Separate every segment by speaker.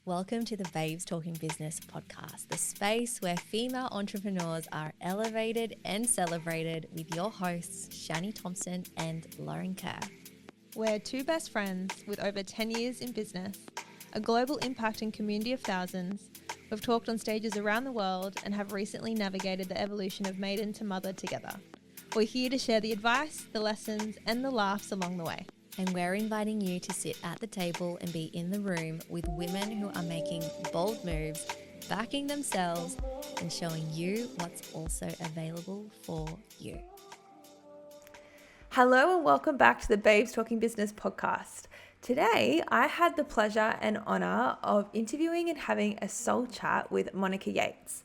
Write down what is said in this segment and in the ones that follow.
Speaker 1: Welcome to the Babes Talking Business podcast, the space where female entrepreneurs are elevated and celebrated with your hosts, Shani Thompson and Lauren Kerr.
Speaker 2: We're two best friends with over 10 years in business, a global impact and community of thousands. We've talked on stages around the world and have recently navigated the evolution of maiden to mother together. We're here to share the advice, the lessons, and the laughs along the way.
Speaker 1: And we're inviting you to sit at the table and be in the room with women who are making bold moves, backing themselves, and showing you what's also available for you.
Speaker 3: Hello and welcome back to the Babes Talking Business podcast. Today, I had the pleasure and honor of interviewing and having a soul chat with Monica Yates.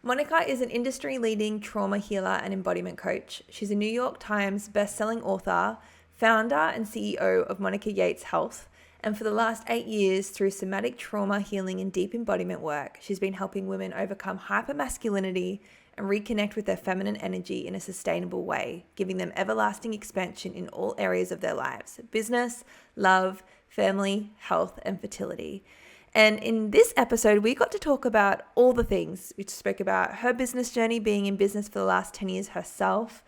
Speaker 3: Monica is an industry-leading trauma healer and embodiment coach. She's a New York Times best-selling author, founder and CEO of Monica Yates Health, and for the last 8 years, through somatic trauma healing and deep embodiment work, she's been helping women overcome hypermasculinity and reconnect with their feminine energy in a sustainable way, giving them everlasting expansion in all areas of their lives: business, love, family, health, and fertility. And in this episode, we got to talk about all the things. We spoke about her business journey, being in business for the last 10 years herself,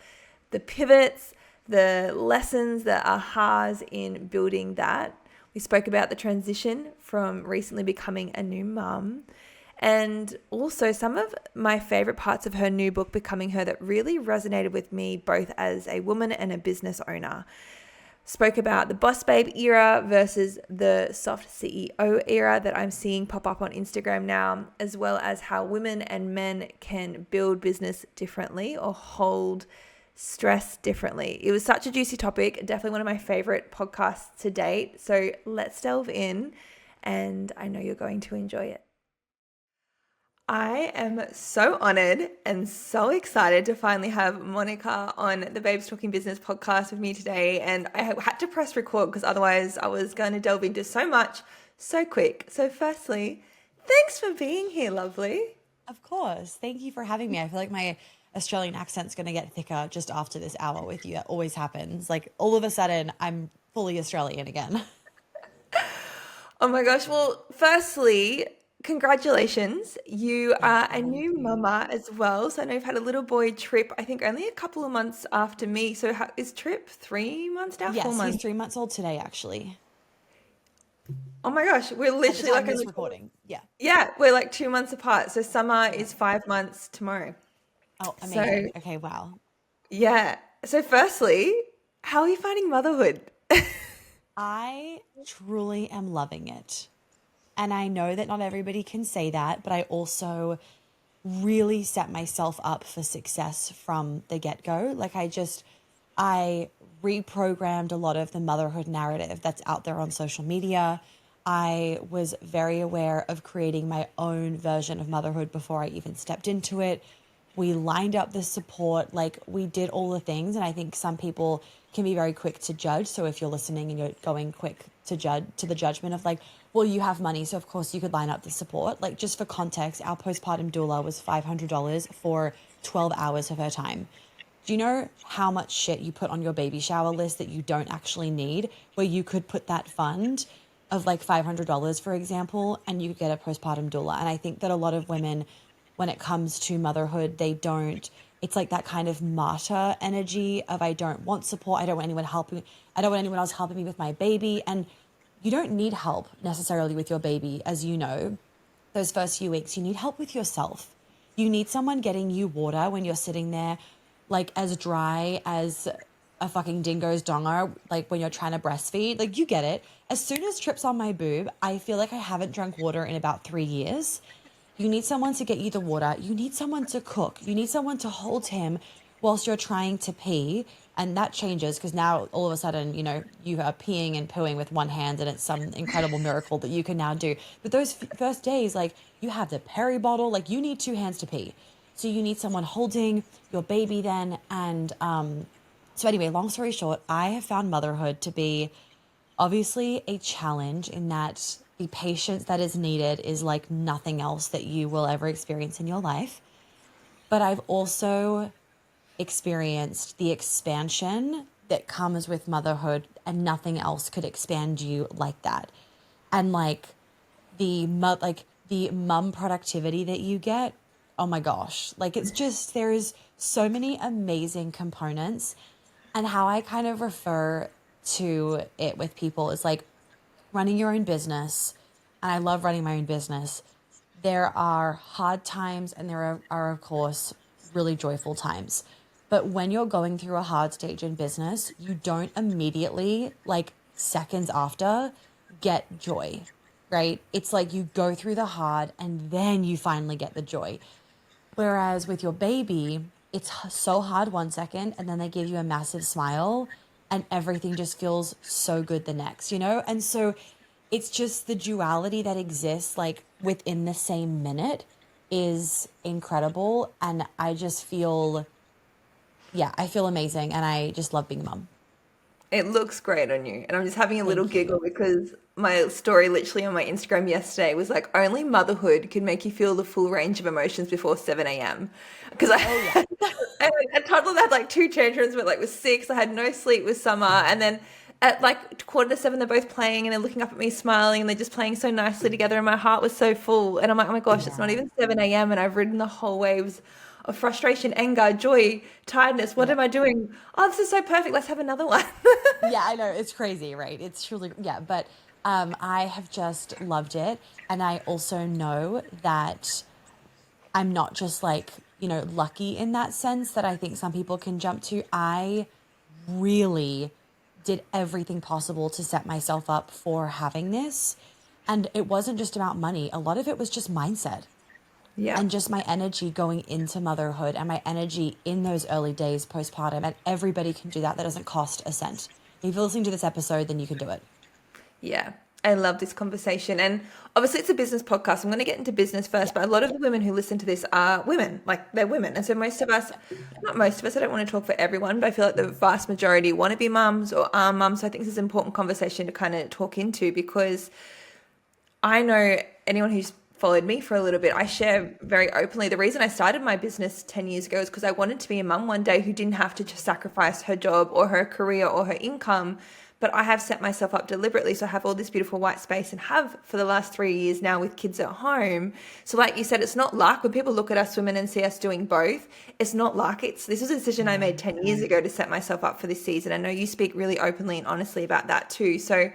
Speaker 3: the pivots, the lessons, the ahas in building that. We spoke about the transition from recently becoming a new mum, and also some of my favorite parts of her new book, Becoming Her, that really resonated with me both as a woman and a business owner. Spoke about the boss babe era versus the soft CEO era that I'm seeing pop up on Instagram now, as well as how women and men can build business differently or hold stress differently. It was such a juicy topic, definitely one of my favorite podcasts to date. So let's delve in, and I know you're going to enjoy it. I am so honored and so excited to finally have Monica on the Babes Talking Business podcast with me today. And I had to press record because otherwise I was going to delve into so much so quick. So firstly, thanks for being here, lovely.
Speaker 4: Of course. Thank you for having me. I feel like my Australian accent's going to get thicker just after this hour with you. That always happens. Like all of a sudden I'm fully Australian again.
Speaker 3: Oh my gosh. Well, firstly, congratulations. You are a new mama as well. So I know you've had a little boy, Trip, I think only a couple of months after me. So is Trip 3 months now?
Speaker 4: Yes,
Speaker 3: 4 months?
Speaker 4: he's 3 months old today, actually.
Speaker 3: Oh my gosh. We're literally
Speaker 4: At the time
Speaker 3: like
Speaker 4: of this recording. Yeah.
Speaker 3: Yeah, we're like 2 months apart. So Summer is 5 months tomorrow.
Speaker 4: Oh, amazing. Okay, wow.
Speaker 3: Yeah. So firstly, how are you finding motherhood?
Speaker 4: I truly am loving it. And I know that not everybody can say that, but I also really set myself up for success from the get-go. Like I reprogrammed a lot of the motherhood narrative that's out there on social media. I was very aware of creating my own version of motherhood before I even stepped into it. We lined up the support, like we did all the things. And I think some people can be very quick to judge. So if you're listening and you're going quick to the judgment of like, well, you have money, so of course you could line up the support. Like just for context, our postpartum doula was $500 for 12 hours of her time. Do you know how much shit you put on your baby shower list that you don't actually need, where you could put that fund of like $500, for example, and you could get a postpartum doula? And I think that a lot of women, when it comes to motherhood, it's like that kind of martyr energy of I don't want support. I don't want anyone helping. I don't want anyone else helping me with my baby. And you don't need help necessarily with your baby. As you know, those first few weeks, you need help with yourself. You need someone getting you water when you're sitting there, like as dry as a fucking dingo's donger, like when you're trying to breastfeed. Like you get it. As soon as Trip's on my boob, I feel like I haven't drunk water in about 3 years. You need someone to get you the water. You need someone to cook. You need someone to hold him whilst you're trying to pee. And that changes because now all of a sudden, you know, you are peeing and pooing with one hand and it's some incredible miracle that you can now do. But those first days, like you have the peri bottle, like you need 2 hands to pee. So you need someone holding your baby then. And so anyway, long story short, I have found motherhood to be obviously a challenge in that the patience that is needed is like nothing else that you will ever experience in your life. But I've also experienced the expansion that comes with motherhood, and nothing else could expand you like that. And like the mum productivity that you get. Oh my gosh. Like it's just, there is so many amazing components. And how I kind of refer to it with people is like running your own business. And I love running my own business. There are hard times and there are of course, really joyful times. But when you're going through a hard stage in business, you don't immediately, like seconds after, get joy, right? It's like you go through the hard and then you finally get the joy. Whereas with your baby, it's so hard 1 second and then they give you a massive smile and everything just feels so good the next, you know? And so it's just the duality that exists like within the same minute is incredible. And I just feel, yeah, I feel amazing and I just love being a mum.
Speaker 3: It looks great on you. And I'm just having a little
Speaker 4: Thank
Speaker 3: giggle
Speaker 4: you.
Speaker 3: because my story literally on my Instagram yesterday was like, only motherhood can make you feel the full range of emotions before 7 a.m. Because I,
Speaker 4: Oh, yeah.
Speaker 3: I had a toddler that had like two tantrums, but like was 6. I had no sleep with summer. And then at like 6:45, they're both playing and they're looking up at me smiling and they're just playing so nicely together. And my heart was so full. And I'm like, oh my gosh, it's not
Speaker 4: Yeah.
Speaker 3: even 7 a.m. And I've ridden the whole waves of frustration, anger, joy, tiredness. What
Speaker 4: Yeah.
Speaker 3: am I doing? Oh, this is so perfect. Let's have another one.
Speaker 4: Yeah, I know. It's crazy, right? It's truly, yeah. But I have just loved it. And I also know that I'm not just like, you know, lucky in that sense that I think some people can jump to. I really did everything possible to set myself up for having this. And it wasn't just about money. A lot of it was just mindset
Speaker 3: Yeah.
Speaker 4: and just my energy going into motherhood and my energy in those early days postpartum. And everybody can do that. That doesn't cost a cent. If you're listening to this episode, then you can do it.
Speaker 3: Yeah, I love this conversation. And obviously, it's a business podcast. I'm going to get into business first,
Speaker 4: Yeah.
Speaker 3: but a lot of the women who listen to this are women, like they're women. And so most of us, not most of us, I don't want to talk for everyone, but I feel like the vast majority want to be mums or are mums. So I think this is an important conversation to kind of talk into because I know anyone who's followed me for a little bit, I share very openly. The reason I started my business 10 years ago is because I wanted to be a mum one day who didn't have to just sacrifice her job or her career or her income. But I have set myself up deliberately. So I have all this beautiful white space and have for the last 3 years now with kids at home. So like you said, it's not luck. When people look at us women and see us doing both, it's not luck. This was a decision I made 10 years ago to set myself up for this season. I know you speak really openly and honestly about that too. So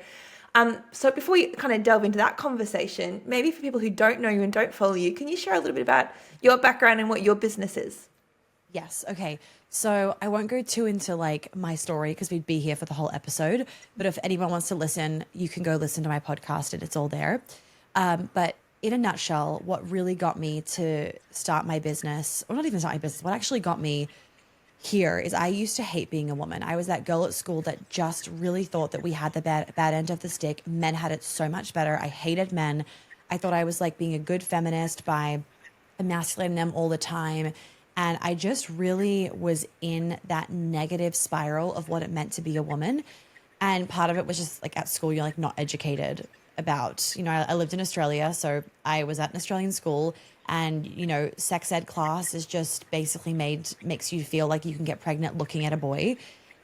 Speaker 3: before we kind of delve into that conversation, maybe for people who don't know you and don't follow you, can you share a little bit about your background and what your business is?
Speaker 4: Yes. Okay. So I won't go too into like my story because we'd be here for the whole episode. But if anyone wants to listen, you can go listen to my podcast and it's all there. But in a nutshell, what really got me to start my business, or not even start my business, what actually got me here is I used to hate being a woman. I was that girl at school that just really thought that we had the bad end of the stick. Men had it so much better. I hated men. I thought I was like being a good feminist by emasculating them all the time. And I just really was in that negative spiral of what it meant to be a woman. And part of it was just like at school, you're like not educated about, you know, I lived in Australia. So I was at an Australian school and, you know, sex ed class is just basically makes you feel like you can get pregnant looking at a boy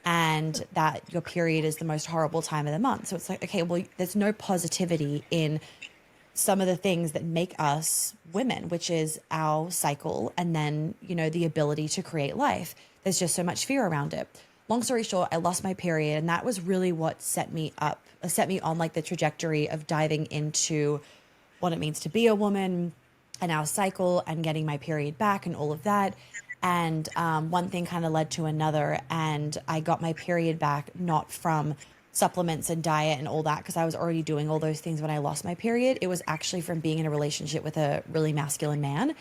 Speaker 4: and that your period is the most horrible time of the month. So it's like, okay, well, there's no positivity in some of the things that make us women, which is our cycle and then, you know, the ability to create life. There's just so much fear around it. Long story short, I lost my period and that was really what set me on like the trajectory of diving into what it means to be a woman and our cycle and getting my period back and all of that. And one thing kind of led to another and I got my period back not from supplements and diet and all that because I was already doing all those things when I lost my period. It was actually from being in a relationship with a really masculine man.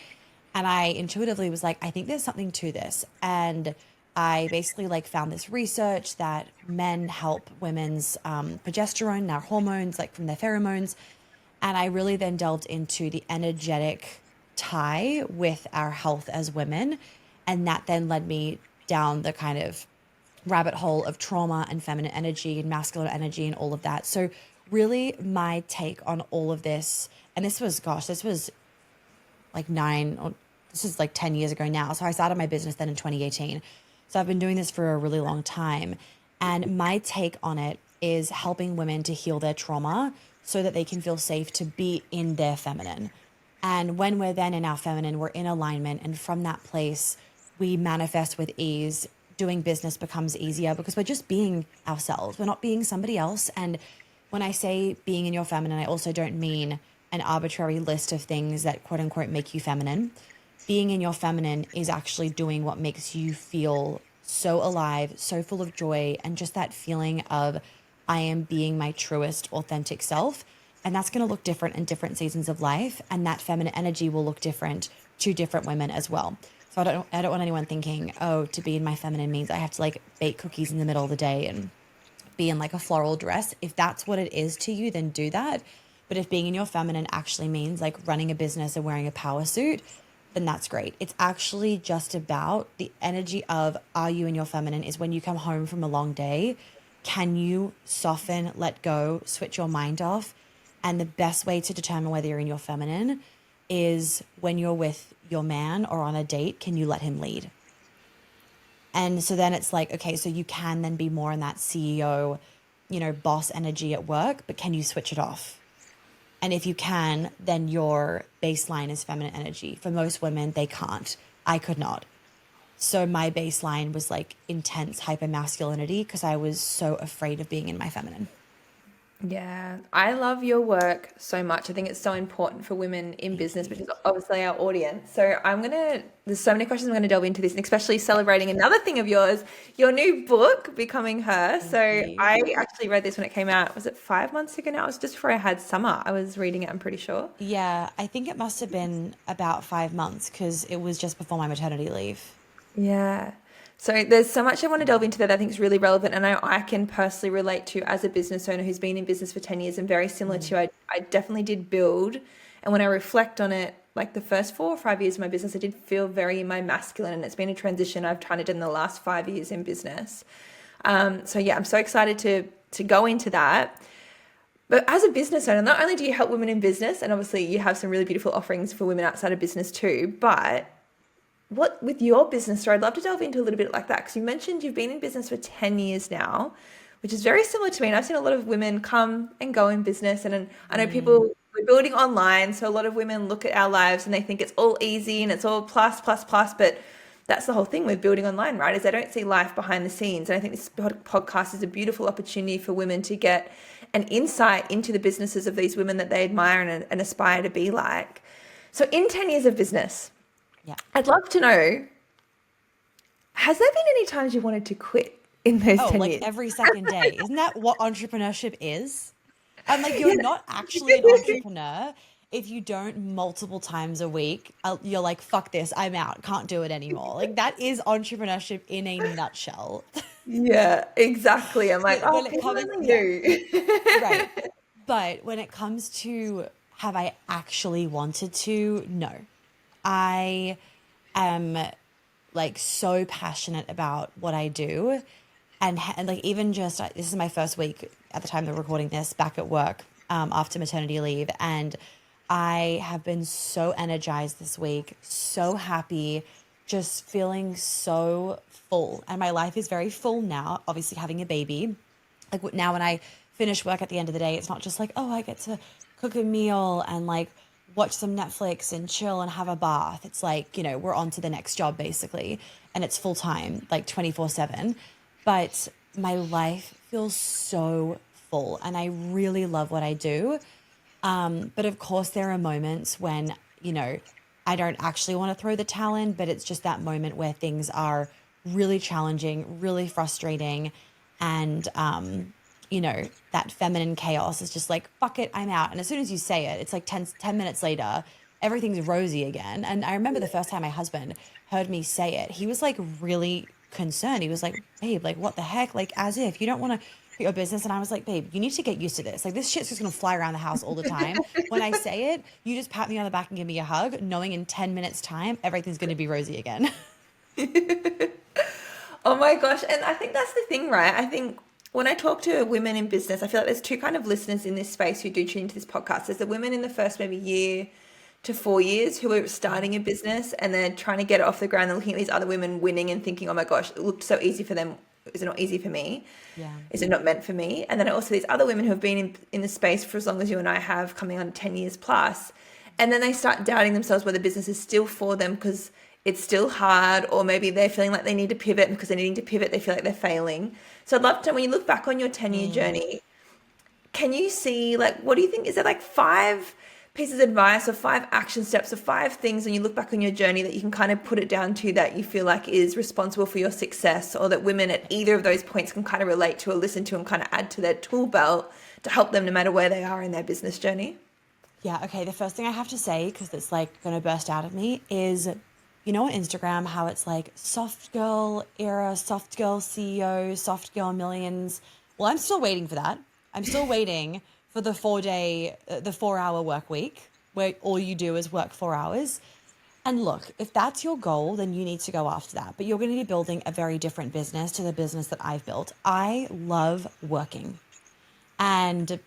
Speaker 4: And I intuitively was like, I think there's something to this. And I basically like found this research that men help women's progesterone, their hormones, like from their pheromones. And I really then delved into the energetic tie with our health as women. And that then led me down the kind of rabbit hole of trauma and feminine energy and masculine energy and all of that. So really my take on all of this, and this was like 10 years ago now. So I started my business then in 2018. So I've been doing this for a really long time. And my take on it is helping women to heal their trauma so that they can feel safe to be in their feminine. And when we're then in our feminine, we're in alignment. And from that place, we manifest with ease. Doing business becomes easier because we're just being ourselves. We're not being somebody else. And when I say being in your feminine, I also don't mean an arbitrary list of things that quote unquote make you feminine. Being in your feminine is actually doing what makes you feel so alive, so full of joy, and just that feeling of I am being my truest, authentic self. And that's going to look different in different seasons of life. And that feminine energy will look different to different women as well. So I don't want anyone thinking, oh, to be in my feminine means I have to like bake cookies in the middle of the day and be in like a floral dress. If that's what it is to you, then do that. But if being in your feminine actually means like running a business and wearing a power suit, then that's great. It's actually just about the energy of, are you in your feminine, is when you come home from a long day, can you soften, let go, switch your mind off? And the best way to determine whether you're in your feminine is when you're with your man or on a date, can you let him lead? And so then it's like, okay, so you can then be more in that CEO, boss energy at work, but can you switch it off? And if you can, then your baseline is feminine energy. For most women, they can't. I could not. So my baseline was like intense hypermasculinity because I was so afraid of being in my feminine.
Speaker 3: Yeah, I love your work so much. I think it's so important for women in business, which is obviously our audience. So there's so many questions I'm going to delve into this, and especially celebrating another thing of yours, your new book, Becoming Her. So I actually read this when it came out. Was it 5 months ago now? It was just before I had summer. I was reading it, I'm pretty sure.
Speaker 4: Yeah, I think it must have been about 5 months because it was just before my maternity leave.
Speaker 3: Yeah. So there's so much I want to delve into that I think is really relevant, and I can personally relate to as a business owner who's been in business for 10 years, and very similar to you, I definitely did build. And when I reflect on it, like the first 4 or 5 years of my business, I did feel very in my masculine, and it's been a transition I've kind of done the last 5 years in business. So yeah, I'm so excited to go into that. But as a business owner, not only do you help women in business, and obviously you have some really beautiful offerings for women outside of business too, but what with your business story, I'd love to delve into a little bit like that, because you mentioned you've been in business for 10 years now, which is very similar to me. And I've seen a lot of women come and go in business, and I know people, we're building online, so a lot of women look at our lives and they think it's all easy and it's all plus, but that's the whole thing with building online, right? Is they don't see life behind the scenes. And I think this podcast is a beautiful opportunity for women to get an insight into the businesses of these women that they admire and aspire to be like. So in 10 years of business,
Speaker 4: yeah,
Speaker 3: I'd love to know, has there been any times you wanted to quit in those 10 years?
Speaker 4: Every second day. Isn't that what entrepreneurship is? And like, you're not actually an entrepreneur if you don't multiple times a week, you're like, fuck this, I'm out, can't do it anymore. Like, that is entrepreneurship in a nutshell.
Speaker 3: Yeah, exactly. I'm like,
Speaker 4: when it comes, right. But when it comes to, have I actually wanted to? No. I am like so passionate about what I do, and like even just this is my first week at the time of recording this back at work after maternity leave, and I have been so energized this week, so happy, just feeling so full, and my life is very full now. Obviously, having a baby, like now when I finish work at the end of the day, it's not just like, oh, I get to cook a meal and like watch some Netflix and chill and have a bath. It's like, we're on to the next job basically. And it's full time, like 24/7. But my life feels so full and I really love what I do. But of course there are moments when, I don't actually want to throw the towel in, but it's just that moment where things are really challenging, really frustrating. And, that feminine chaos is just like, fuck it, I'm out. And as soon as you say it, it's like 10 minutes later, everything's rosy again. And I remember the first time my husband heard me say it, he was like really concerned. He was like, babe, like what the heck? Like as if you don't want to quit your business. And I was like, babe, you need to get used to this. Like this shit's just going to fly around the house all the time. When I say it, you just pat me on the back and give me a hug, knowing in 10 minutes time, everything's going to be rosy again.
Speaker 3: Oh my gosh. And I think that's the thing, right? I think when I talk to women in business, I feel like there's 2 kind of listeners in this space who do tune into this podcast. There's the women in the first maybe year to 4 years who are starting a business and they're trying to get it off the ground. They're looking at these other women winning and thinking, oh my gosh, it looked so easy for them. is it not easy for me?
Speaker 4: Yeah.
Speaker 3: Is it not meant for me? And then also these other women who have been in the space for as long as you and I have, coming on 10 years plus. And then they start doubting themselves whether business is still for them because it's still hard, or maybe they're feeling like they need to pivot, and because they're needing to pivot, they feel like they're failing. So I'd love to, when you look back on your 10-year journey, can you see, like, what do you think? Is there like 5 pieces of advice or 5 action steps or 5 things when you look back on your journey that you can kind of put it down to that you feel like is responsible for your success, or that women at either of those points can kind of relate to or listen to and kind of add to their tool belt to help them no matter where they are in their business journey?
Speaker 4: Yeah, okay. The first thing I have to say, because it's like going to burst out of me, is you know on Instagram how it's like soft girl era, soft girl CEO, soft girl millions. Well, I'm still waiting for that. I'm still waiting for the 4-hour work week where all you do is work 4 hours. And look, if that's your goal, then you need to go after that. But you're going to be building a very different business to the business that I've built. I love working. And,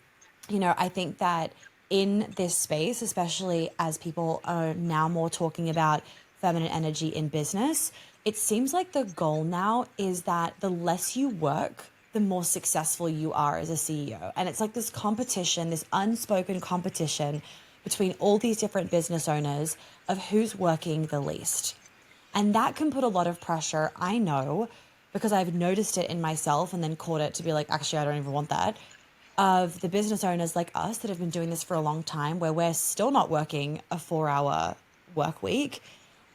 Speaker 4: you know, I think that in this space, especially as people are now more talking about feminine energy in business, it seems like the goal now is that the less you work, the more successful you are as a CEO. And it's like this competition, this unspoken competition between all these different business owners of who's working the least. And that can put a lot of pressure, I know, because I've noticed it in myself and then caught it to be like, actually, I don't even want that, of the business owners like us that have been doing this for a long time, where we're still not working a 4-hour work week.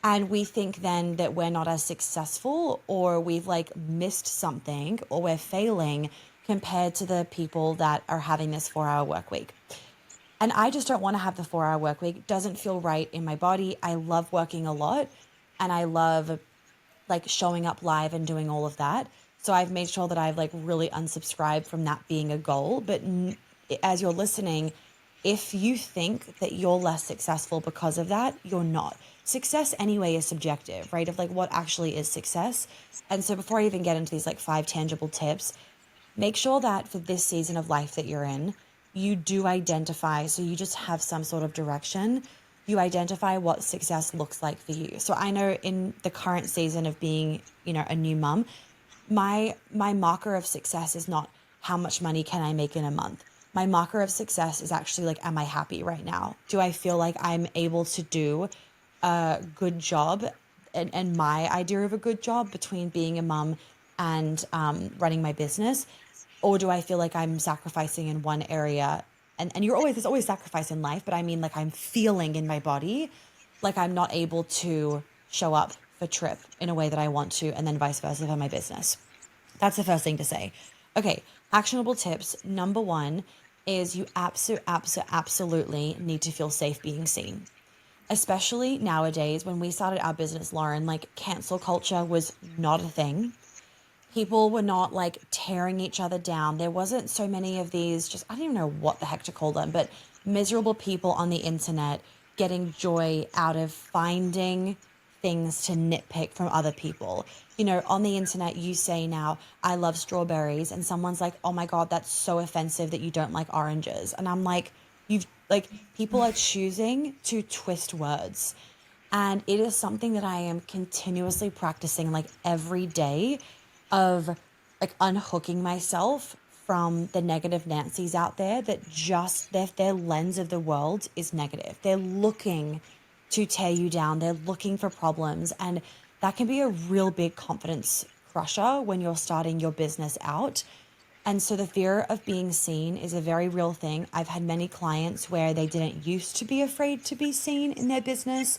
Speaker 4: And we think then that we're not as successful, or we've like missed something, or we're failing compared to the people that are having this 4-hour work week. And I just don't want to have the 4-hour work week. It doesn't feel right in my body. I love working a lot, and I love like showing up live and doing all of that. So I've made sure that I've like really unsubscribed from that being a goal. But as you're listening, if you think that you're less successful because of that, you're not. Success anyway is subjective, right? Of like what actually is success. And so before I even get into these like 5 tangible tips, make sure that for this season of life that you're in, you do identify, so you just have some sort of direction. You identify what success looks like for you. So I know in the current season of being, you know, a new mum, my marker of success is not how much money can I make in a month. My marker of success is actually like, am I happy right now? Do I feel like I'm able to do a good job, and my idea of a good job between being a mum and running my business? Or do I feel like I'm sacrificing in one area? And there's always sacrifice in life, but I mean, like I'm feeling in my body like I'm not able to show up for Trip in a way that I want to, and then vice versa for my business. That's the first thing to say. Okay, actionable tips. Number 1 is you absolutely need to feel safe being seen. Especially nowadays, when we started our business, Lauren, like cancel culture was not a thing. People were not like tearing each other down. There wasn't so many of these, just, I don't even know what the heck to call them, but miserable people on the internet getting joy out of finding things to nitpick from other people. You know, on the internet, you say now, I love strawberries, and someone's like, oh my God, that's so offensive that you don't like oranges. And I'm like, people are choosing to twist words. And it is something that I am continuously practicing like every day, of like unhooking myself from the negative Nancy's out there that just their lens of the world is negative. They're looking to tear you down. They're looking for problems. And that can be a real big confidence crusher when you're starting your business out. And so the fear of being seen is a very real thing. I've had many clients where they didn't used to be afraid to be seen in their business,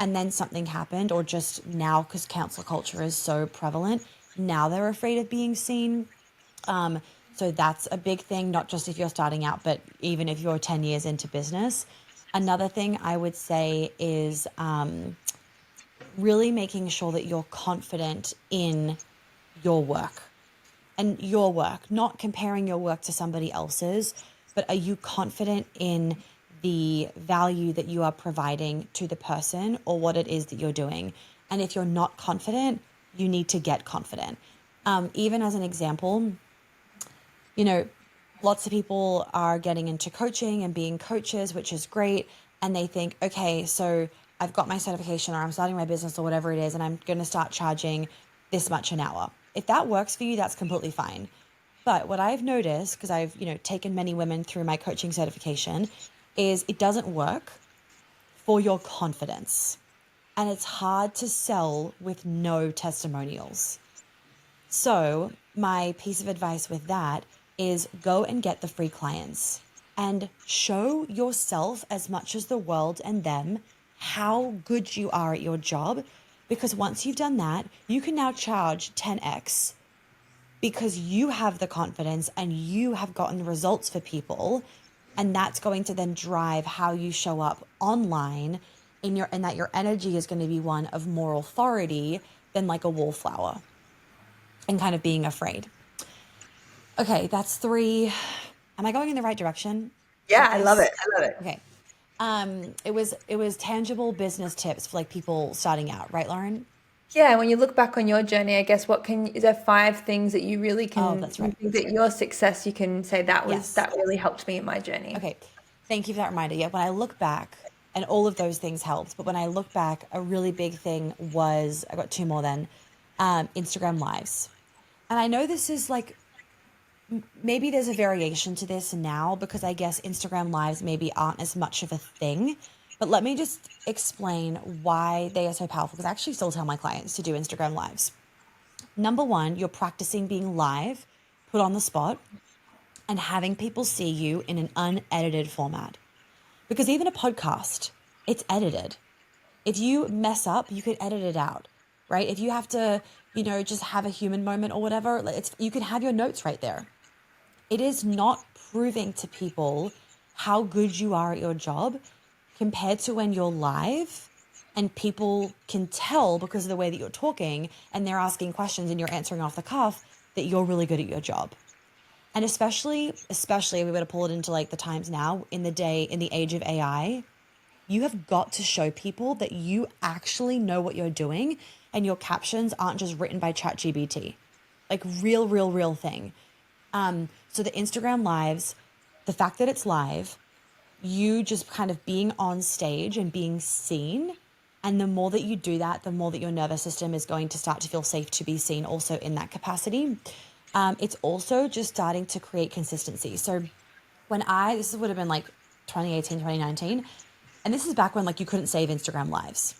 Speaker 4: and then something happened, or just now, because cancel culture is so prevalent, now they're afraid of being seen. So that's a big thing, not just if you're starting out, but even if you're 10 years into business. Another thing I would say is really making sure that you're confident in your work. And your work, not comparing your work to somebody else's, but are you confident in the value that you are providing to the person, or what it is that you're doing? And if you're not confident, you need to get confident. Even as an example, you know, lots of people are getting into coaching and being coaches, which is great. And they think, okay, so I've got my certification, or I'm starting my business, or whatever it is, and I'm going to start charging this much an hour. If that works for you, that's completely fine. But what I've noticed, because I've, taken many women through my coaching certification, is it doesn't work for your confidence. And it's hard to sell with no testimonials. So my piece of advice with that is go and get the free clients and show yourself as much as the world and them how good you are at your job. Because once you've done that, you can now charge 10x because you have the confidence and you have gotten results for people. And that's going to then drive how you show up online and that your energy is going to be one of more authority than like a wallflower and kind of being afraid. Okay, that's 3. Am I going in the right direction?
Speaker 3: Yeah, I love it. I love it.
Speaker 4: Okay. It was tangible business tips for like people starting out, right, Lauren?
Speaker 3: Yeah, when you look back on your journey, I guess is there 5 things that you really can,
Speaker 4: Oh, that's right.
Speaker 3: you think that your success, you can say
Speaker 4: Yes.
Speaker 3: that really helped me in my journey.
Speaker 4: Okay. Thank you for that reminder. Yeah, when I look back, and all of those things helped, but when I look back, a really big thing was, I got 2 more then, Instagram Lives. And I know this is like, maybe there's a variation to this now because I guess Instagram Lives maybe aren't as much of a thing. But let me just explain why they are so powerful, because I actually still tell my clients to do Instagram Lives. Number 1, you're practicing being live, put on the spot, and having people see you in an unedited format. Because even a podcast, it's edited. If you mess up, you could edit it out, right? If you have to, just have a human moment or whatever, you can have your notes right there. It is not proving to people how good you are at your job compared to when you're live and people can tell because of the way that you're talking and they're asking questions and you're answering off the cuff that you're really good at your job. And especially we better pull it into like the times now in the age of AI, you have got to show people that you actually know what you're doing and your captions aren't just written by ChatGPT. Like real thing. So the Instagram Lives, the fact that it's live, you just kind of being on stage and being seen. And the more that you do that, the more that your nervous system is going to start to feel safe to be seen also in that capacity. It's also just starting to create consistency. So this would have been like 2018, 2019. And this is back when like you couldn't save Instagram Lives.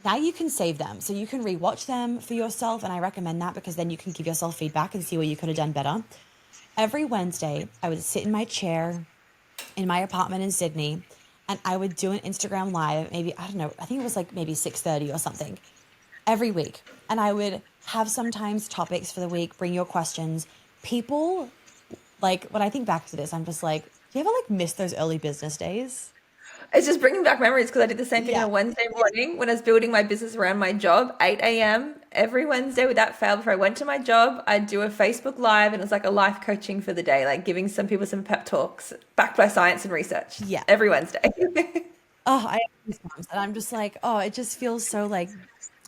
Speaker 4: Now you can save them. So you can rewatch them for yourself. And I recommend that because then you can give yourself feedback and see where you could have done better. Every Wednesday, I would sit in my chair in my apartment in Sydney and I would do an Instagram Live, maybe, I don't know, I think it was like maybe 6:30 or something every week. And I would have sometimes topics for the week, bring your questions. People, like when I think back to this, I'm just like, do you ever like miss those early business days?
Speaker 3: It's just bringing back memories because I did the same thing on
Speaker 4: Yeah.
Speaker 3: a Wednesday morning when I was building my business around my job, 8 a.m. every Wednesday without fail. Before I went to my job, I'd do a Facebook Live and it was like a life coaching for the day, like giving some people some pep talks backed by science and research.
Speaker 4: Yeah.
Speaker 3: Every Wednesday.
Speaker 4: Oh, I have goosebumps. And I'm just like, oh, it just feels so like,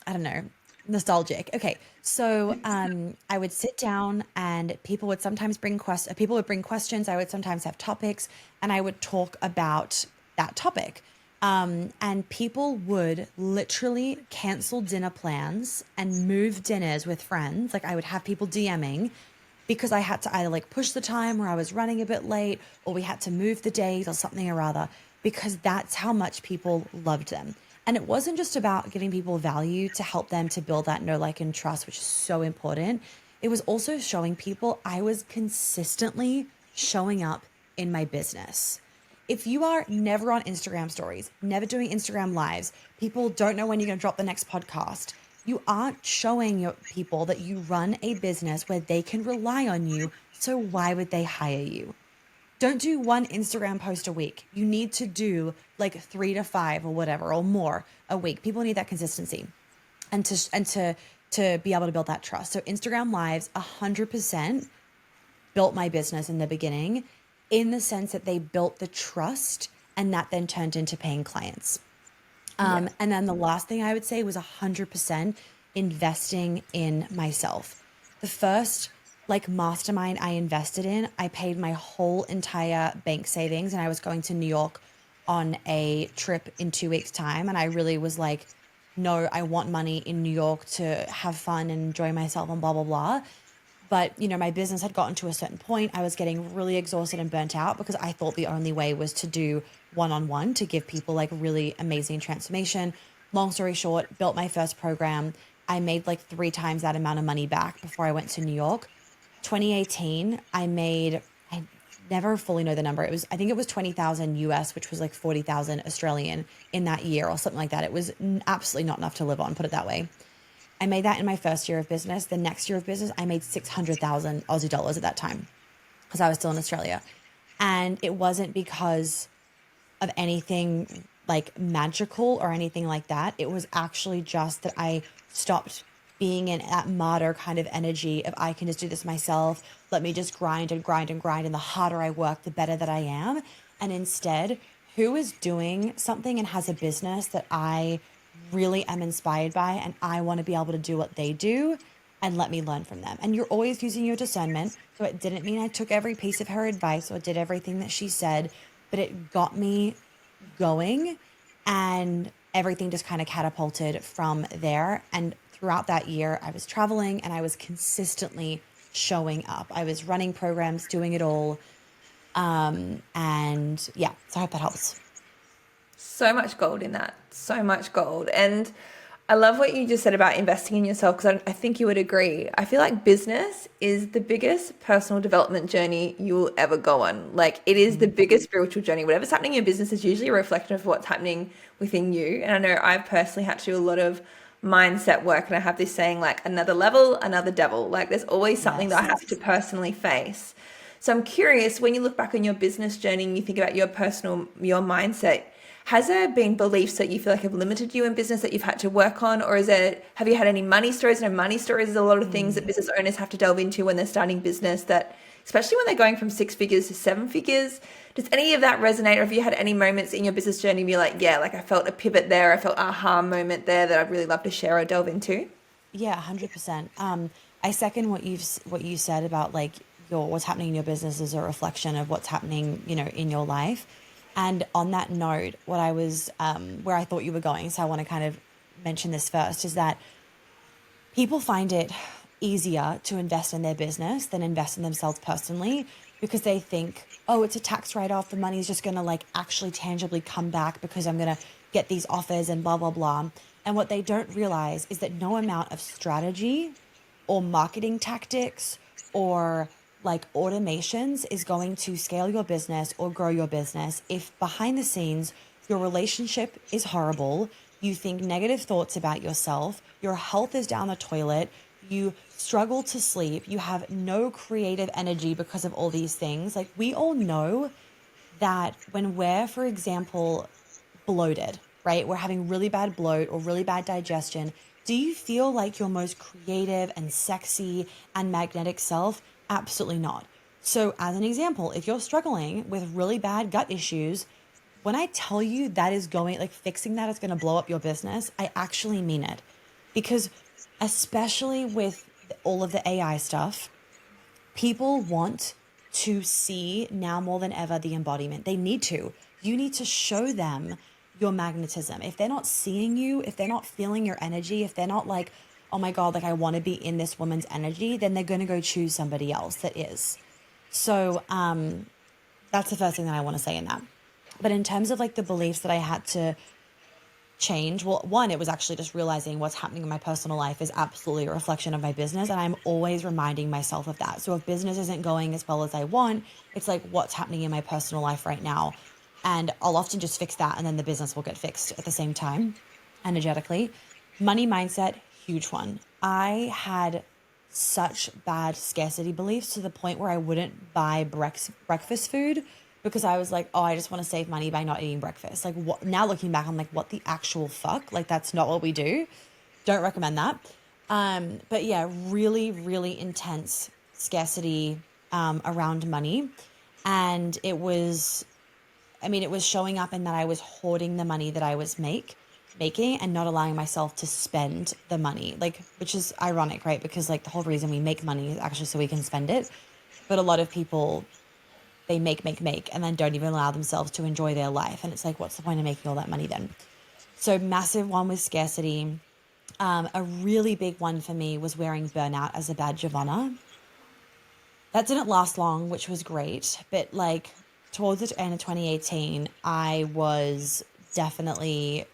Speaker 4: I don't know, nostalgic. Okay. So I would sit down and people would sometimes bring questions. I would sometimes have topics and I would talk about that topic. And people would literally cancel dinner plans and move dinners with friends. Like I would have people DMing because I had to either like push the time or I was running a bit late or we had to move the date or something or other, because that's how much people loved them. And it wasn't just about giving people value to help them to build that know, like, and trust, which is so important. It was also showing people I was consistently showing up in my business. If you are never on Instagram stories, never doing Instagram lives, people don't know when you're going to drop the next podcast, you aren't showing your people that you run a business where they can rely on you. So why would they hire you? Don't do one Instagram post a week. You need to do like 3 to 5 or whatever, or more a week. People need that consistency and to be able to build that trust. So Instagram lives 100% built my business in the beginning, in the sense that they built the trust and that then turned into paying clients. And then the last thing I would say was 100% investing in myself. The first like mastermind I invested in, I paid my whole entire bank savings and I was going to New York on a trip in 2 weeks time. And I really was like, no, I want money in New York to have fun and enjoy myself and blah, blah, blah. But, you know, my business had gotten to a certain point. I was getting really exhausted and burnt out because I thought the only way was to do one-on-one to give people like really amazing transformation. Long story short, built my first program. I made like 3 times that amount of money back before I went to New York. 2018, I never fully know the number. I think it was 20,000 US, which was like 40,000 Australian in that year or something like that. It was absolutely not enough to live on, put it that way. I made that in my first year of business. The next year of business, I made 600,000 Aussie dollars at that time because I was still in Australia. And it wasn't because of anything like magical or anything like that. It was actually just that I stopped being in that martyr kind of energy of I can just do this myself. Let me just grind and grind and grind. And the harder I work, the better that I am. And instead, who is doing something and has a business that I really am inspired by and I want to be able to do what they do, and let me learn from them. And you're always using your discernment. So it didn't mean I took every piece of her advice or did everything that she said, but it got me going, and everything just kind of catapulted from there. And throughout that year, I was traveling and I was consistently showing up. I was running programs, doing it all. And yeah, so I hope that helps.
Speaker 3: So much gold in that. So much gold. And I love what you just said about investing in yourself, because I think you would agree. I feel like business is the biggest personal development journey you will ever go on. Like, it is the biggest spiritual journey. Whatever's happening in your business is usually a reflection of what's happening within you. And I know I've personally had to do a lot of mindset work, and I have this saying, like, another level, another devil. Like, there's always something that I have to personally face. So I'm curious, when you look back on your business journey and you think about your mindset, has there been beliefs that you feel like have limited you in business that you've had to work on? Or have you had any money stories? No, money stories is a lot of things that business owners have to delve into when they're starting business, that especially when they're going from 6 figures to 7 figures. Does any of that resonate? Or have you had any moments in your business journey where you're like, yeah, like I felt a pivot there, I felt an aha moment there that I'd really love to share or delve into?
Speaker 4: Yeah, 100%. I second what you said about like what's happening in your business is a reflection of what's happening, in your life. And on that note, what I was, where I thought you were going, so I want to kind of mention this first, is that people find it easier to invest in their business than invest in themselves personally, because they think, oh, it's a tax write-off. The money is just going to like actually tangibly come back because I'm going to get these offers and blah, blah, blah. And what they don't realize is that no amount of strategy or marketing tactics or like automations is going to scale your business or grow your business if behind the scenes your relationship is horrible, you think negative thoughts about yourself, your health is down the toilet, you struggle to sleep, you have no creative energy because of all these things. Like, we all know that when we're, for example, bloated, right? We're having really bad bloat or really bad digestion. Do you feel like your most creative and sexy and magnetic self? Absolutely not. So as an example, if you're struggling with really bad gut issues, when I tell you that is going, like fixing that is going to blow up your business, I actually mean it. Because especially with all of the AI stuff, people want to see now more than ever the embodiment. They need to. You need to show them your magnetism. If they're not seeing you, if they're not feeling your energy, if they're not like, oh my God, like I want to be in this woman's energy, then they're going to go choose somebody else that is. So that's the first thing that I want to say in that. But in terms of like the beliefs that I had to change, well, one, it was actually just realizing what's happening in my personal life is absolutely a reflection of my business. And I'm always reminding myself of that. So if business isn't going as well as I want, it's like, what's happening in my personal life right now? And I'll often just fix that, and then the business will get fixed at the same time, energetically. Money mindset, huge one. I had such bad scarcity beliefs to the point where I wouldn't buy breakfast food because I was like, oh, I just want to save money by not eating breakfast. Like, what? Now looking back, I'm like, what the actual fuck? Like, that's not what we do. Don't recommend that. But yeah, really, really intense scarcity around money. And it was showing up in that I was hoarding the money that I was making and not allowing myself to spend the money, like, which is ironic, right? Because like the whole reason we make money is actually so we can spend it. But a lot of people, they make, and then don't even allow themselves to enjoy their life. And it's like, what's the point of making all that money then? So massive one was scarcity. A really big one for me was wearing burnout as a badge of honor. That didn't last long, which was great. But like towards the end of 2018, I was definitely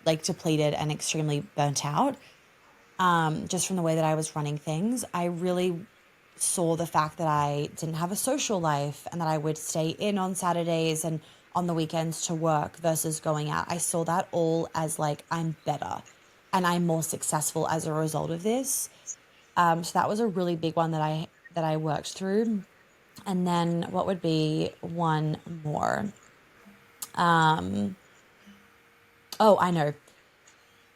Speaker 4: like depleted and extremely burnt out. Just from the way that I was running things. I really saw the fact that I didn't have a social life and that I would stay in on Saturdays and on the weekends to work versus going out. I saw that all as like, I'm better and I'm more successful as a result of this. So that was a really big one that I worked through. And then what would be one more? Oh, I know.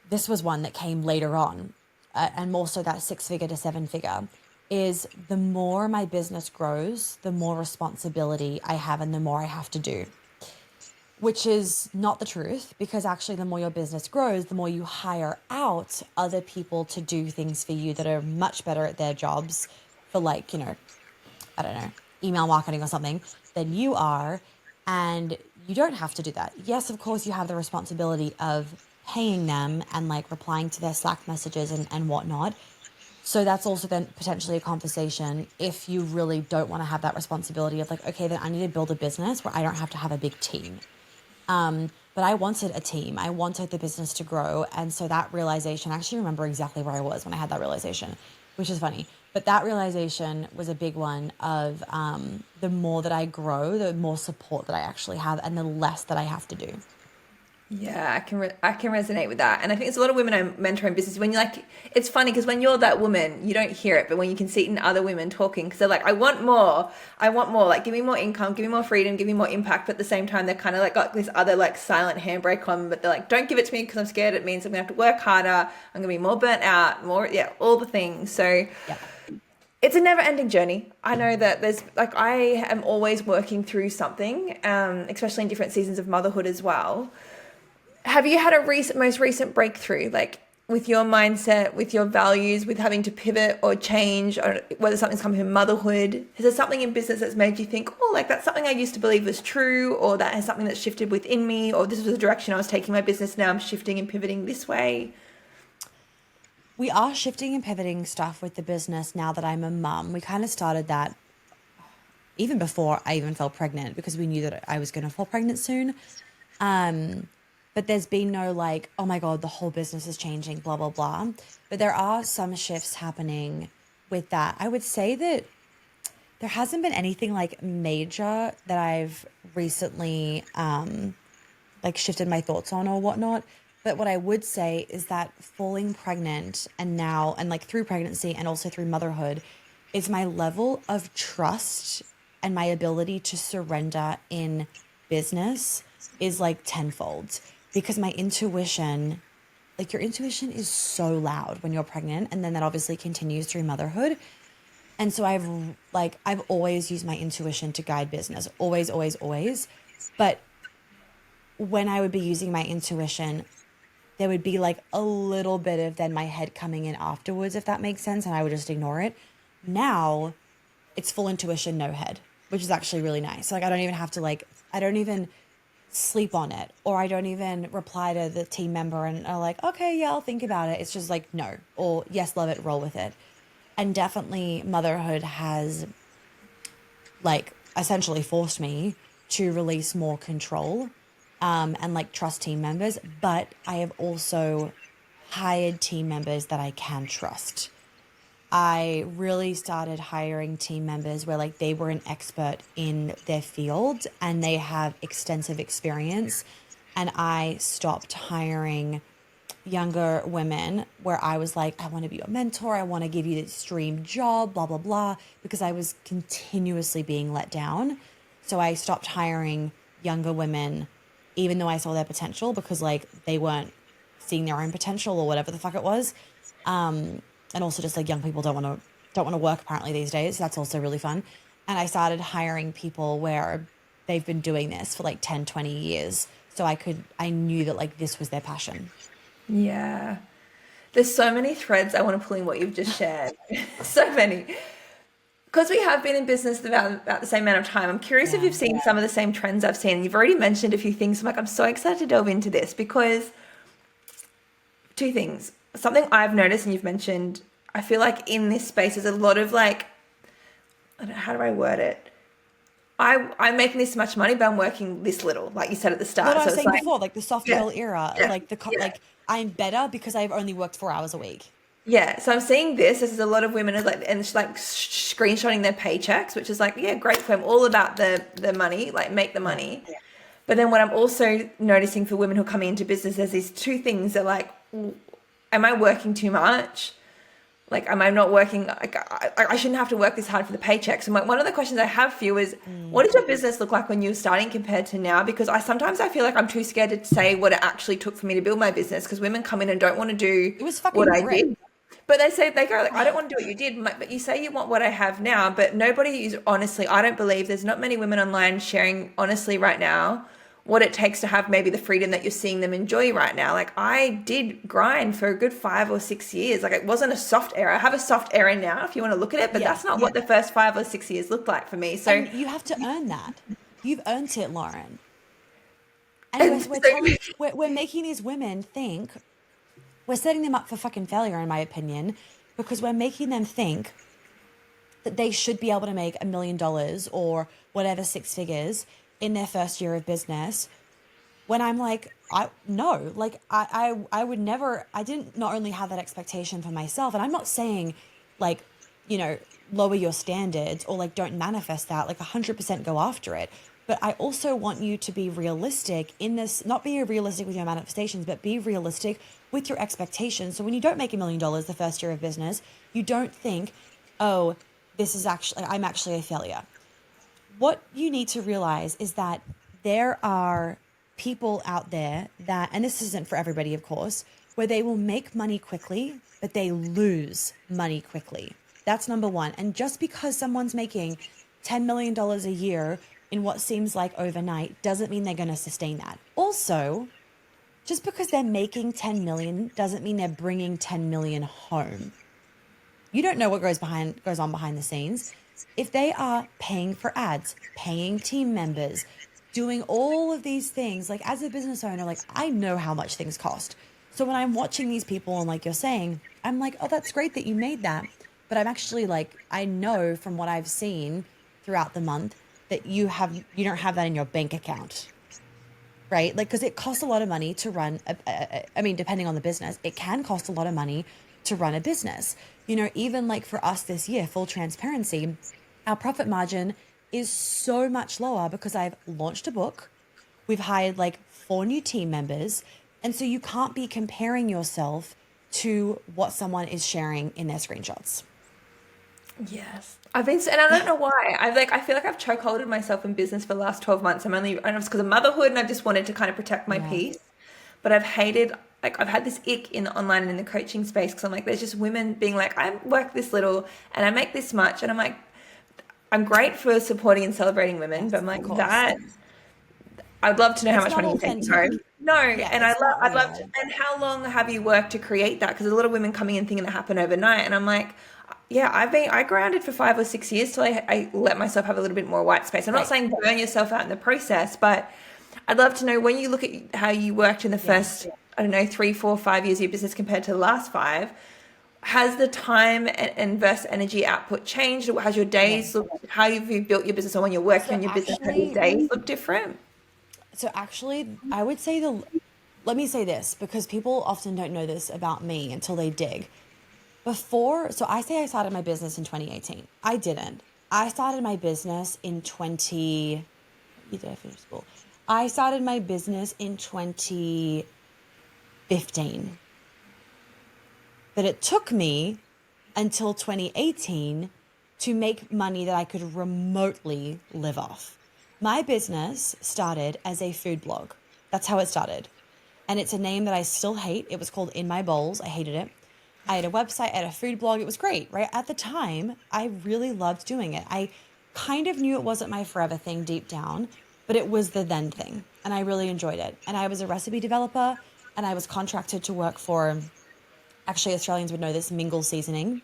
Speaker 4: This was one that came later on, and more so that 6-figure to 7-figure, is the more my business grows, the more responsibility I have and the more I have to do, which is not the truth, because actually the more your business grows, the more you hire out other people to do things for you that are much better at their jobs for like, I don't know, email marketing or something than you are. And you don't have to do that. Yes, of course, you have the responsibility of paying them and like replying to their Slack messages and whatnot. So that's also then potentially a conversation if you really don't want to have that responsibility of like, okay, then I need to build a business where I don't have to have a big team. But I wanted a team. I wanted the business to grow. And so that realization, I actually remember exactly where I was when I had that realization, which is funny. But that realization was a big one of the more that I grow, the more support that I actually have and the less that I have to do.
Speaker 3: Yeah, I can resonate with that. And I think there's a lot of women I mentor in business when you're like, it's funny because when you're that woman, you don't hear it, but when you can see it in other women talking, because they're like, I want more, like give me more income, give me more freedom, give me more impact. But at the same time, they're kind of like got this other like silent handbrake on, but they're like, don't give it to me because I'm scared. It means I'm gonna have to work harder. I'm gonna be more burnt out, all the things. So
Speaker 4: Yeah.
Speaker 3: It's a never ending journey. I know that there's like, I am always working through something, especially in different seasons of motherhood as well. Have you had a most recent breakthrough, like with your mindset, with your values, with having to pivot or change, or whether something's come from motherhood? Is there something in business that's made you think, oh, like that's something I used to believe was true, or that has something that's shifted within me, or this was the direction I was taking my business, now I'm shifting and pivoting this way?
Speaker 4: We are shifting and pivoting stuff with the business now that I'm a mum. We kind of started that even before I even fell pregnant because we knew that I was going to fall pregnant soon. But there's been no like, oh my God, the whole business is changing, blah, blah, blah. But there are some shifts happening with that. I would say that there hasn't been anything like major that I've recently like shifted my thoughts on or whatnot. But what I would say is that falling pregnant and like through pregnancy and also through motherhood is my level of trust and my ability to surrender in business is like tenfold. Because my intuition, like your intuition is so loud when you're pregnant. And then that obviously continues through motherhood. And so I've always used my intuition to guide business. Always, always, always. But when I would be using my intuition, there would be like a little bit of then my head coming in afterwards, if that makes sense. And I would just ignore it. Now it's full intuition, no head, which is actually really nice. Like I don't even have to I don't even sleep on it, or I don't even reply to the team member and are like, okay, yeah, I'll think about it. It's just like, no, or yes, love it, roll with it. And definitely motherhood has like essentially forced me to release more control and like trust team members. But I have also hired team members that I can trust. I really started hiring team members where like they were an expert in their field and they have extensive experience. And I stopped hiring younger women where I was like, I want to be your mentor. I want to give you this dream job, blah, blah, blah, because I was continuously being let down. So I stopped hiring younger women, even though I saw their potential, because like they weren't seeing their own potential or whatever the fuck it was. And also just like young people don't want to work apparently these days. That's also really fun. And I started hiring people where they've been doing this for like 10, 20 years. So I knew that like this was their passion.
Speaker 3: Yeah. There's so many threads I want to pull in what you've just shared. So many. Because we have been in business about the same amount of time, I'm curious if you've seen some of the same trends I've seen. You've already mentioned a few things. I'm so excited to delve into this because two things. Something I've noticed and you've mentioned, I feel like in this space there's a lot of like, I don't know, how do I word it? I'm making this much money, but I'm working this little, like you said at the start.
Speaker 4: What I
Speaker 3: So
Speaker 4: was
Speaker 3: it's
Speaker 4: saying
Speaker 3: like,
Speaker 4: before, like the soft
Speaker 3: yeah,
Speaker 4: girl era,
Speaker 3: yeah,
Speaker 4: like
Speaker 3: yeah.
Speaker 4: like I'm better because I've only worked 4 hours a week.
Speaker 3: Yeah, so I'm seeing this. This is a lot of women are like, and it's like screenshotting their paychecks, which is like, yeah, great for them. All about the money, like make the money. Yeah. But then what I'm also noticing for women who are coming into business, there's these two things that like, am I working too much? Like, am I not working? Like, I shouldn't have to work this hard for the paycheck. So one of the questions I have for you is, what did your business look like when you were starting compared to now? Because sometimes I feel like I'm too scared to say what it actually took for me to build my business, because women come in and don't want to do
Speaker 4: It was fucking
Speaker 3: what I
Speaker 4: grit.
Speaker 3: did. But they go like, I don't want to do what you did. But you say you want what I have now. But nobody is honestly, I don't believe there's not many women online sharing honestly right now what it takes to have maybe the freedom that you're seeing them enjoy right now. Like, I did grind for a good 5 or 6 years. Like, it wasn't a soft era. I have a soft era now if you want to look at it, but that's not what the first 5 or 6 years looked like for me. So
Speaker 4: And you have to earn that. You've earned it, Lauren. And we're making these women think, we're setting them up for fucking failure, in my opinion, because we're making them think that they should be able to make $1 million or whatever 6 figures in their first year of business. When I'm like, I would never, I didn't not only have that expectation for myself, and I'm not saying like, you know, lower your standards or like don't manifest that, like 100% go after it. But I also want you to be realistic in this, not be realistic with your manifestations, but be realistic with your expectations. So when you don't make $1 million the first year of business, you don't think, oh, I'm actually a failure. What you need to realize is that there are people out there that, and this isn't for everybody, of course, where they will make money quickly, but they lose money quickly. That's number one. And just because someone's making $10 million a year in what seems like overnight doesn't mean they're going to sustain that. Also, just because they're making 10 million doesn't mean they're bringing 10 million home. You don't know what goes on behind the scenes. If they are paying for ads, paying team members, doing all of these things, like as a business owner, like I know how much things cost. So when I'm watching these people and like you're saying, I'm like, oh, that's great that you made that. But I'm actually like, I know from what I've seen throughout the month that you don't have that in your bank account, right? Like, because it costs a lot of money to run, I mean, depending on the business, it can cost a lot of money to run a business. You know, even like for us this year, full transparency, our profit margin is so much lower because I've launched a book. We've hired like 4 new team members. And so you can't be comparing yourself to what someone is sharing in their screenshots.
Speaker 3: Yes. And I don't know why. I feel like I've chokeholded myself in business for the last 12 months. I know it's because of motherhood and I've just wanted to kind of protect my peace. But I've had this ick in the online and in the coaching space because I'm like, there's just women being like, I work this little and I make this much. And I'm like, I'm great for supporting and celebrating women, but I'm like, that I'd love to know how much money you take home. No, and I'd love to. And how long have you worked to create that? Because there's a lot of women coming in thinking it happened overnight, and I'm like, yeah, I grounded for 5 or 6 years till I let myself have a little bit more white space. I'm not saying burn yourself out in the process, but I'd love to know when you look at how you worked in the first, I don't know, 3, 4, 5 years of your business compared to the last 5. Has the time and versus energy output changed? Or has your days looked, how have you built your business, or when you're working on your business, how your days look different?
Speaker 4: So actually, I would say let me say this, because people often don't know this about me until they dig. So I say I started my business in 2018. I didn't. I started my business in I started my business in 2015. But it took me until 2018 to make money that I could remotely live off. My business started as a food blog. That's how it started. And it's a name that I still hate. It was called In My Bowls. I hated it. I had a website, I had a food blog. It was great, right? At the time, I really loved doing it. I kind of knew it wasn't my forever thing deep down, but it was the then thing. And I really enjoyed it. And I was a recipe developer, and I was contracted to work for, actually Australians would know this, Mingle Seasoning.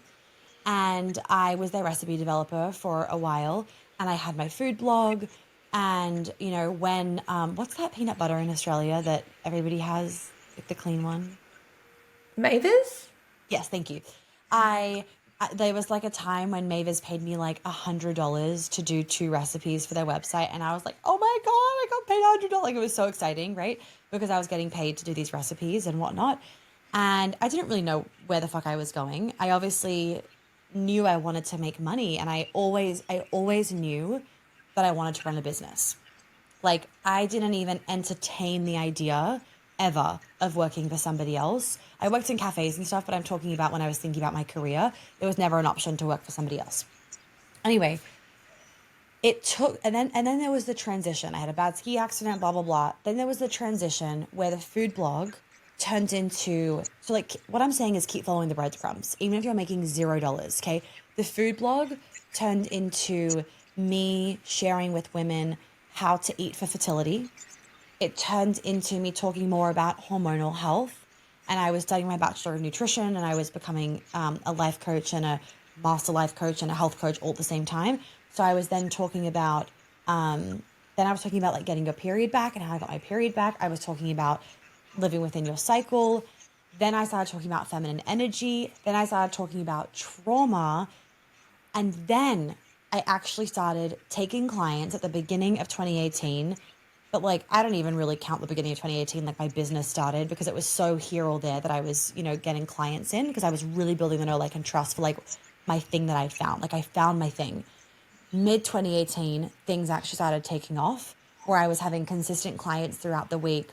Speaker 4: And I was their recipe developer for a while. And I had my food blog. And, you know, when, what's that peanut butter in Australia that everybody has, like the clean one?
Speaker 3: Mavis?
Speaker 4: Yes, thank you. There was like a time when Mavis paid me like $100 to do 2 recipes for their website, and I was like, oh my god, I got paid $100. Like, it was so exciting, right? Because I was getting paid to do these recipes and whatnot, and I didn't really know where the fuck I was going. I obviously knew I wanted to make money, and I always knew that I wanted to run a business. Like, I didn't even entertain the idea ever of working for somebody else. I worked in cafes and stuff, but I'm talking about when I was thinking about my career, it was never an option to work for somebody else. Anyway, it took, and then there was the transition. I had a bad ski accident, blah, blah, blah. Then there was the transition where the food blog turned into, so like what I'm saying is keep following the breadcrumbs, even if you're making $0, okay? The food blog turned into me sharing with women how to eat for fertility. It turned into me talking more about hormonal health. And I was studying my Bachelor of Nutrition, and I was becoming a life coach and a master life coach and a health coach all at the same time. So I was then talking about, like getting your period back and how I got my period back. I was talking about living within your cycle. Then I started talking about feminine energy. Then I started talking about trauma. And then I actually started taking clients at the beginning of 2018. But like, I don't even really count the beginning of 2018, like my business started, because it was so here or there that I was, getting clients in, because I was really building the know, like, and trust for like my thing that I'd found. Like, I found my thing. Mid 2018, things actually started taking off, where I was having consistent clients throughout the week.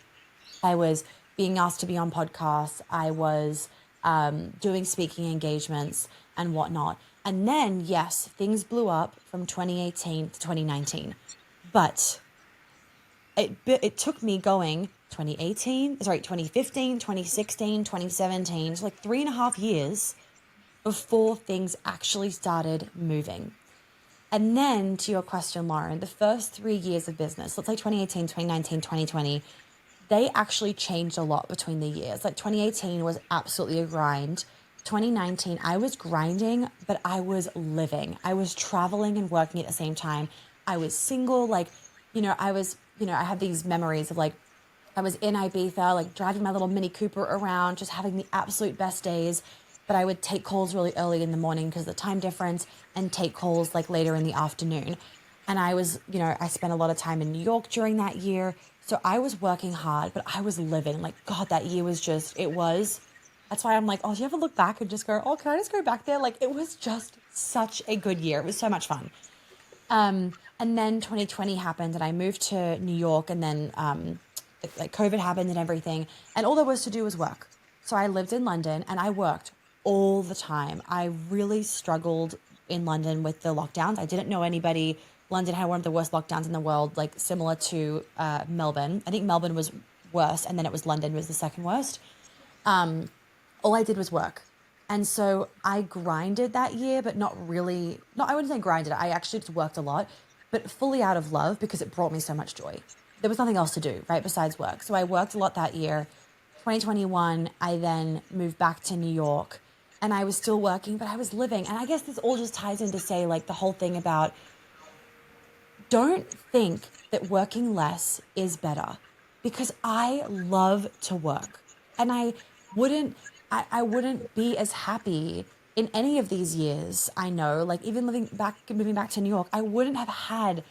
Speaker 4: I was being asked to be on podcasts. I was doing speaking engagements and whatnot. And then, yes, things blew up from 2018 to 2019. But it took me going 2015, 2016, 2017, so like 3.5 years before things actually started moving. And then to your question, Lauren, the first 3 years of business, let's say 2018, 2019, 2020, they actually changed a lot between the years. Like 2018 was absolutely a grind. 2019, I was grinding, but I was living. I was traveling and working at the same time. I was single, I have these memories of like, I was in Ibiza, like driving my little Mini Cooper around, just having the absolute best days. But I would take calls really early in the morning because of the time difference, and take calls like later in the afternoon. And I was, I spent a lot of time in New York during that year. So I was working hard, but I was living. Like, God, that year was just, that's why I'm like, oh, do you ever look back and just go, oh, can I just go back there? Like, it was just such a good year. It was so much fun. And then 2020 happened, and I moved to New York, and then like COVID happened and everything. And all there was to do was work. So I lived in London and I worked all the time. I really struggled in London with the lockdowns. I didn't know anybody. London had one of the worst lockdowns in the world, like similar to Melbourne. I think Melbourne was worse, and then it was London was the second worst. All I did was work. And so I grinded that year, but I wouldn't say grinded. I actually just worked a lot, but fully out of love, because it brought me so much joy. There was nothing else to do, right, besides work. So I worked a lot that year. 2021, I then moved back to New York, and I was still working, but I was living. And I guess this all just ties in to say, like, the whole thing about, don't think that working less is better, because I love to work, and I wouldn't be as happy in any of these years. I know, like, even moving back to New York, I wouldn't have had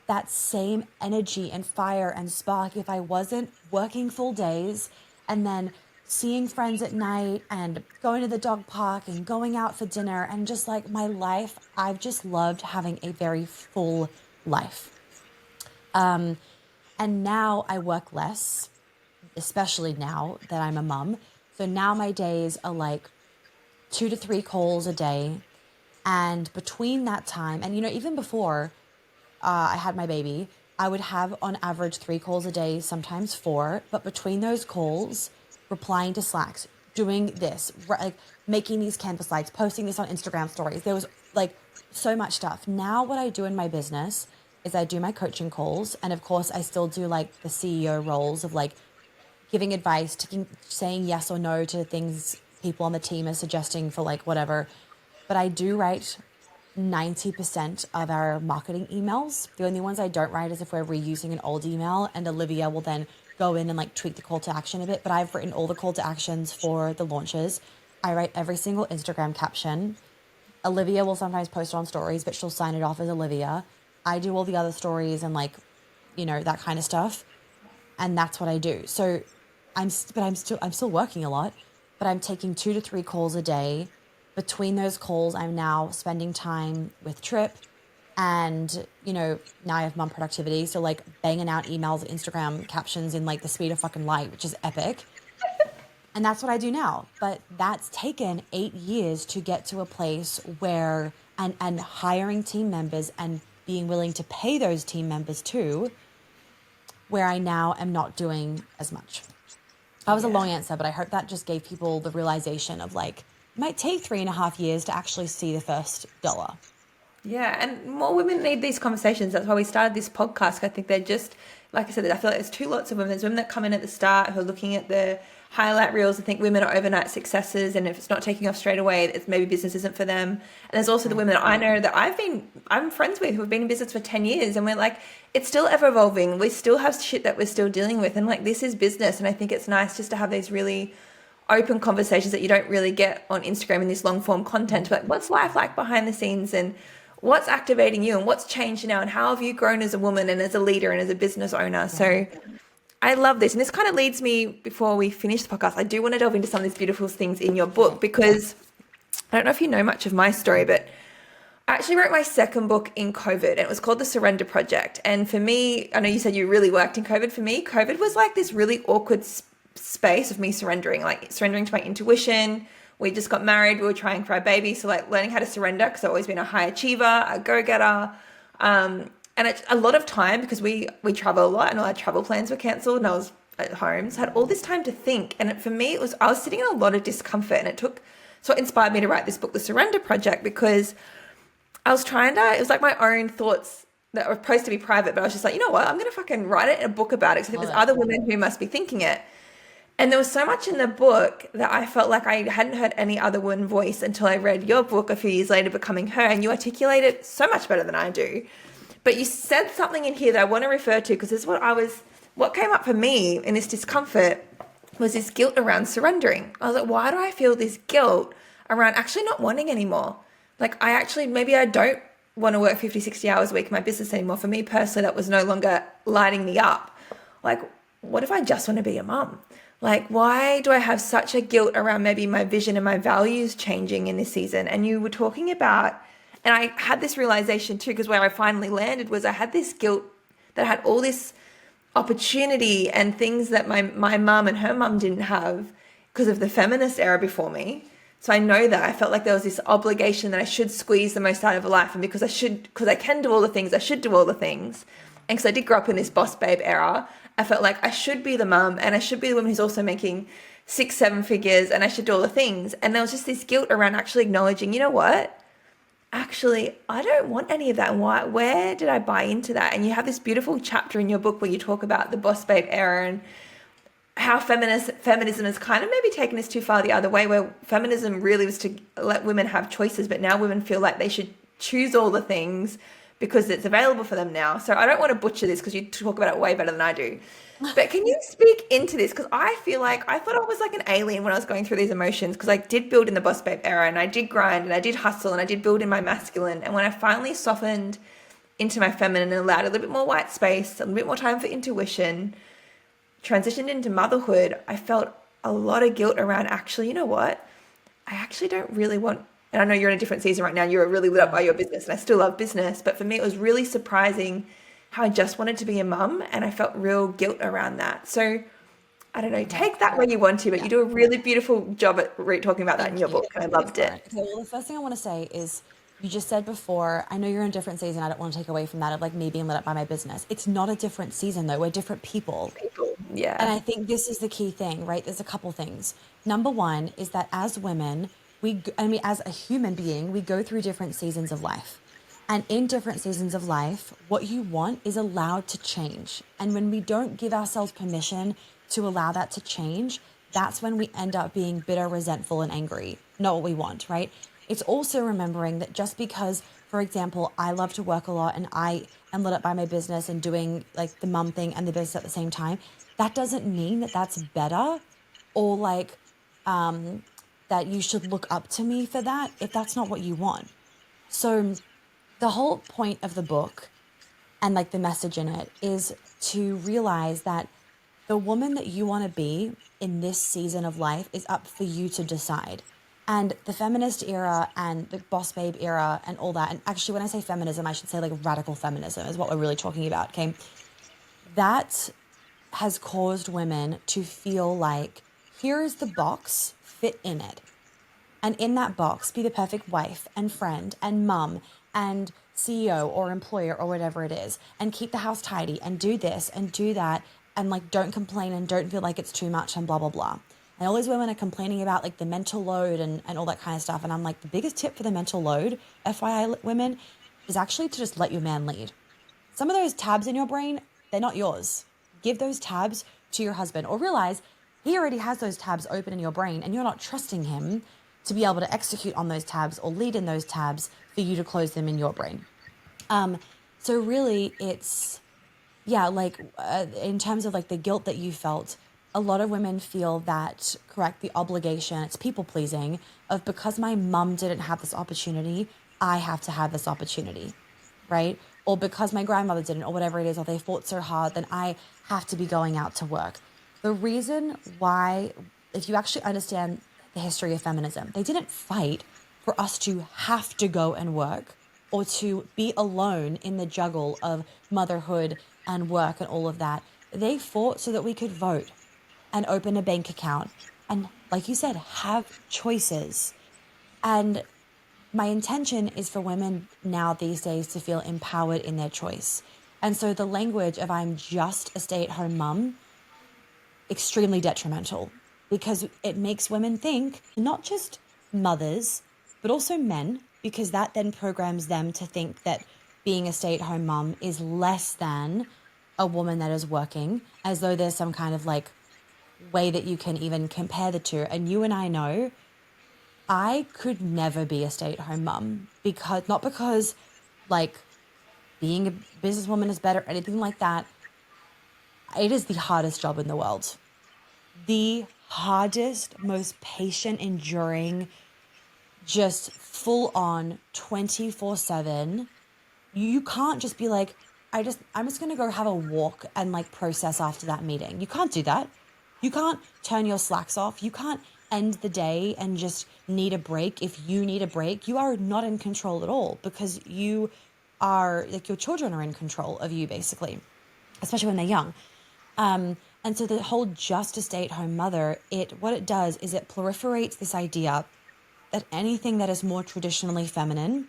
Speaker 4: that same energy and fire and spark if I wasn't working full days and then seeing friends at night and going to the dog park and going out for dinner, and just like my life, I've just loved having a very full life. And now I work less, especially now that I'm a mum. So now my days are like 2 to 3 calls a day. And between that time, and even before I had my baby, I would have on average 3 calls a day, sometimes 4. But between those calls, replying to Slacks, doing this, like making these canvas slides, posting this on Instagram stories, there was like so much stuff. Now what I do in my business is I do my coaching calls. And of course, I still do like the CEO roles of like giving advice, saying yes or no to things people on the team are suggesting for like whatever. But I do write 90% of our marketing emails. The only ones I don't write is if we're reusing an old email, and Olivia will then go in and like tweak the call to action a bit, but I've written all the call to actions for the launches. I write every single Instagram caption. Olivia will sometimes post it on stories, but she'll sign it off as Olivia. I do all the other stories and like, you know, that kind of stuff. And that's what I do. So I'm still working a lot, but I'm taking 2 to 3 calls a day. Between those calls, I'm now spending time with Trip, and, you know, now I have mum productivity. So like banging out emails, Instagram captions in like the speed of fucking light, which is epic. And that's what I do now. But that's taken 8 years to get to a place where, and hiring team members and being willing to pay those team members too, where I now am not doing as much. That was a long answer, but I hope that just gave people the realization of like, it might take 3.5 years to actually see the first dollar.
Speaker 3: Yeah, and more women need these conversations. That's why we started this podcast. I think they're just, like I said, I feel like there's two lots of women. There's women that come in at the start who are looking at the highlight reels and think women are overnight successes, and if it's not taking off straight away, it's maybe business isn't for them. And there's also the women that I know that I'm friends with who have been in business for 10 years, and we're like, it's still ever evolving. We still have shit that we're still dealing with, and like, this is business. And I think it's nice just to have these really open conversations that you don't really get on Instagram in this long form content. Like, what's life like behind the scenes, and what's activating you, and what's changed now, and how have you grown as a woman and as a leader and as a business owner? So I love this. And this kind of leads me, before we finish the podcast, I do want to delve into some of these beautiful things in your book, because I don't know if you know much of my story, but I actually wrote my second book in COVID, and it was called The Surrender Project. And for me, I know you said you really worked in COVID. For me, COVID was like this really awkward space of me surrendering to my intuition. We just got married. We were trying for our baby. So like learning how to surrender, because I've always been a high achiever, a go-getter. And it's a lot of time, because we travel a lot, and all our travel plans were cancelled, and I was at home. So I had all this time to think. And for me, I was sitting in a lot of discomfort, and so it inspired me to write this book, The Surrender Project, because it was like my own thoughts that were supposed to be private, but I was just like, you know what? I'm going to fucking write it in a book about it, because I think there's other women who must be thinking it. And there was so much in the book that I felt like I hadn't heard any other woman voice until I read your book a few years later, Becoming Her, and you articulate it so much better than I do. But you said something in here that I want to refer to, because this is what came up for me in this discomfort was this guilt around surrendering. I was like, why do I feel this guilt around actually not wanting anymore? Like, maybe I don't want to work 50, 60 hours a week in my business anymore. For me personally, that was no longer lighting me up. Like, what if I just want to be a mum? Like, why do I have such a guilt around maybe my vision and my values changing in this season? And you were talking about, and I had this realization too, because where I finally landed was I had this guilt that I had all this opportunity and things that my mum and her mum didn't have because of the feminist era before me. So I know that I felt like there was this obligation that I should squeeze the most out of life. And because I can do all the things, I should do all the things. And because I did grow up in this boss babe era, I felt like I should be the mum, and I should be the woman who's also making 6-7 figures, and I should do all the things. And there was just this guilt around actually acknowledging, you know what? Actually, I don't want any of that. And where did I buy into that? And you have this beautiful chapter in your book where you talk about the boss babe era and how feminism has kind of maybe taken us too far the other way, where feminism really was to let women have choices, but now women feel like they should choose all the things because it's available for them now. So I don't want to butcher this, because you talk about it way better than I do. But can you speak into this? Because I feel like I thought I was like an alien when I was going through these emotions, because I did build in the boss babe era, and I did grind, and I did hustle, and I did build in my masculine. And when I finally softened into my feminine and allowed a little bit more white space, a little bit more time for intuition, transitioned into motherhood, I felt a lot of guilt around, actually, you know what? I actually don't really want, and I know you're in a different season right now, you're really lit up by your business, and I still love business, but for me, it was really surprising how I just wanted to be a mum, and I felt real guilt around that. So I don't know, take that where you want to, but you do a really beautiful job at talking about that in your book, and I loved it.
Speaker 4: Okay, well, the first thing I want to say is, you just said before, I know you're in a different season. I don't want to take away from that of like me being lit up by my business. It's not a different season though. We're different people.
Speaker 3: Yeah.
Speaker 4: And I think this is the key thing, right? There's a couple things. Number one is that as women, as a human being, we go through different seasons of life. And in different seasons of life, what you want is allowed to change. And when we don't give ourselves permission to allow that to change, that's when we end up being bitter, resentful, and angry. Not what we want, right? It's also remembering that just because, for example, I love to work a lot and I am lit up by my business and doing like the mum thing and the business at the same time, that doesn't mean that that's better or like that you should look up to me for that if that's not what you want. So the whole point of the book and like the message in it is to realize that the woman that you want to be in this season of life is up for you to decide. And the feminist era and the boss babe era and all that, and actually when I say feminism, I should say like radical feminism is what we're really talking about, okay? That has caused women to feel like, here is the box, fit in it. And in that box, be the perfect wife and friend and mum and CEO or employer or whatever it is, and keep the house tidy and do this and do that. And like, don't complain and don't feel like it's too much and blah, blah, blah. And all these women are complaining about like the mental load and all that kind of stuff. And I'm like, the biggest tip for the mental load, FYI women, is actually to just let your man lead. Some of those tabs in your brain, they're not yours. Give those tabs to your husband, or realize he already has those tabs open in your brain and you're not trusting him to be able to execute on those tabs or lead in those tabs for you to close them in your brain. So really it's, yeah, like in terms of like the guilt that you felt, a lot of women feel that, correct, the obligation, it's people pleasing of, because my mum didn't have this opportunity, I have to have this opportunity, right? Or because my grandmother didn't, or whatever it is, or they fought so hard, then I have to be going out to work. The reason why, if you actually understand the history of feminism, they didn't fight for us to have to go and work or to be alone in the juggle of motherhood and work and all of that. They fought so that we could vote and open a bank account and, like you said, have choices. And my intention is for women now these days to feel empowered in their choice. And so the language of I'm just a stay-at-home mum, extremely detrimental, because it makes women think not just mothers, but also men, because that then programs them to think that being a stay-at-home mum is less than a woman that is working, as though there's some kind of like way that you can even compare the two. And you and I know I could never be a stay-at-home mum, because not because like being a businesswoman is better or anything like that. It is the hardest job in the world. The hardest, most patient, enduring, just full on 24/7. You can't just be like, I'm just going to go have a walk and like process after that meeting. You can't do that. You can't turn your slacks off. You can't end the day and just need a break. If you need a break, you are not in control at all, because you are like, your children are in control of you basically, especially when they're young. And so the whole just a stay-at-home mother, what it does is it proliferates this idea that anything that is more traditionally feminine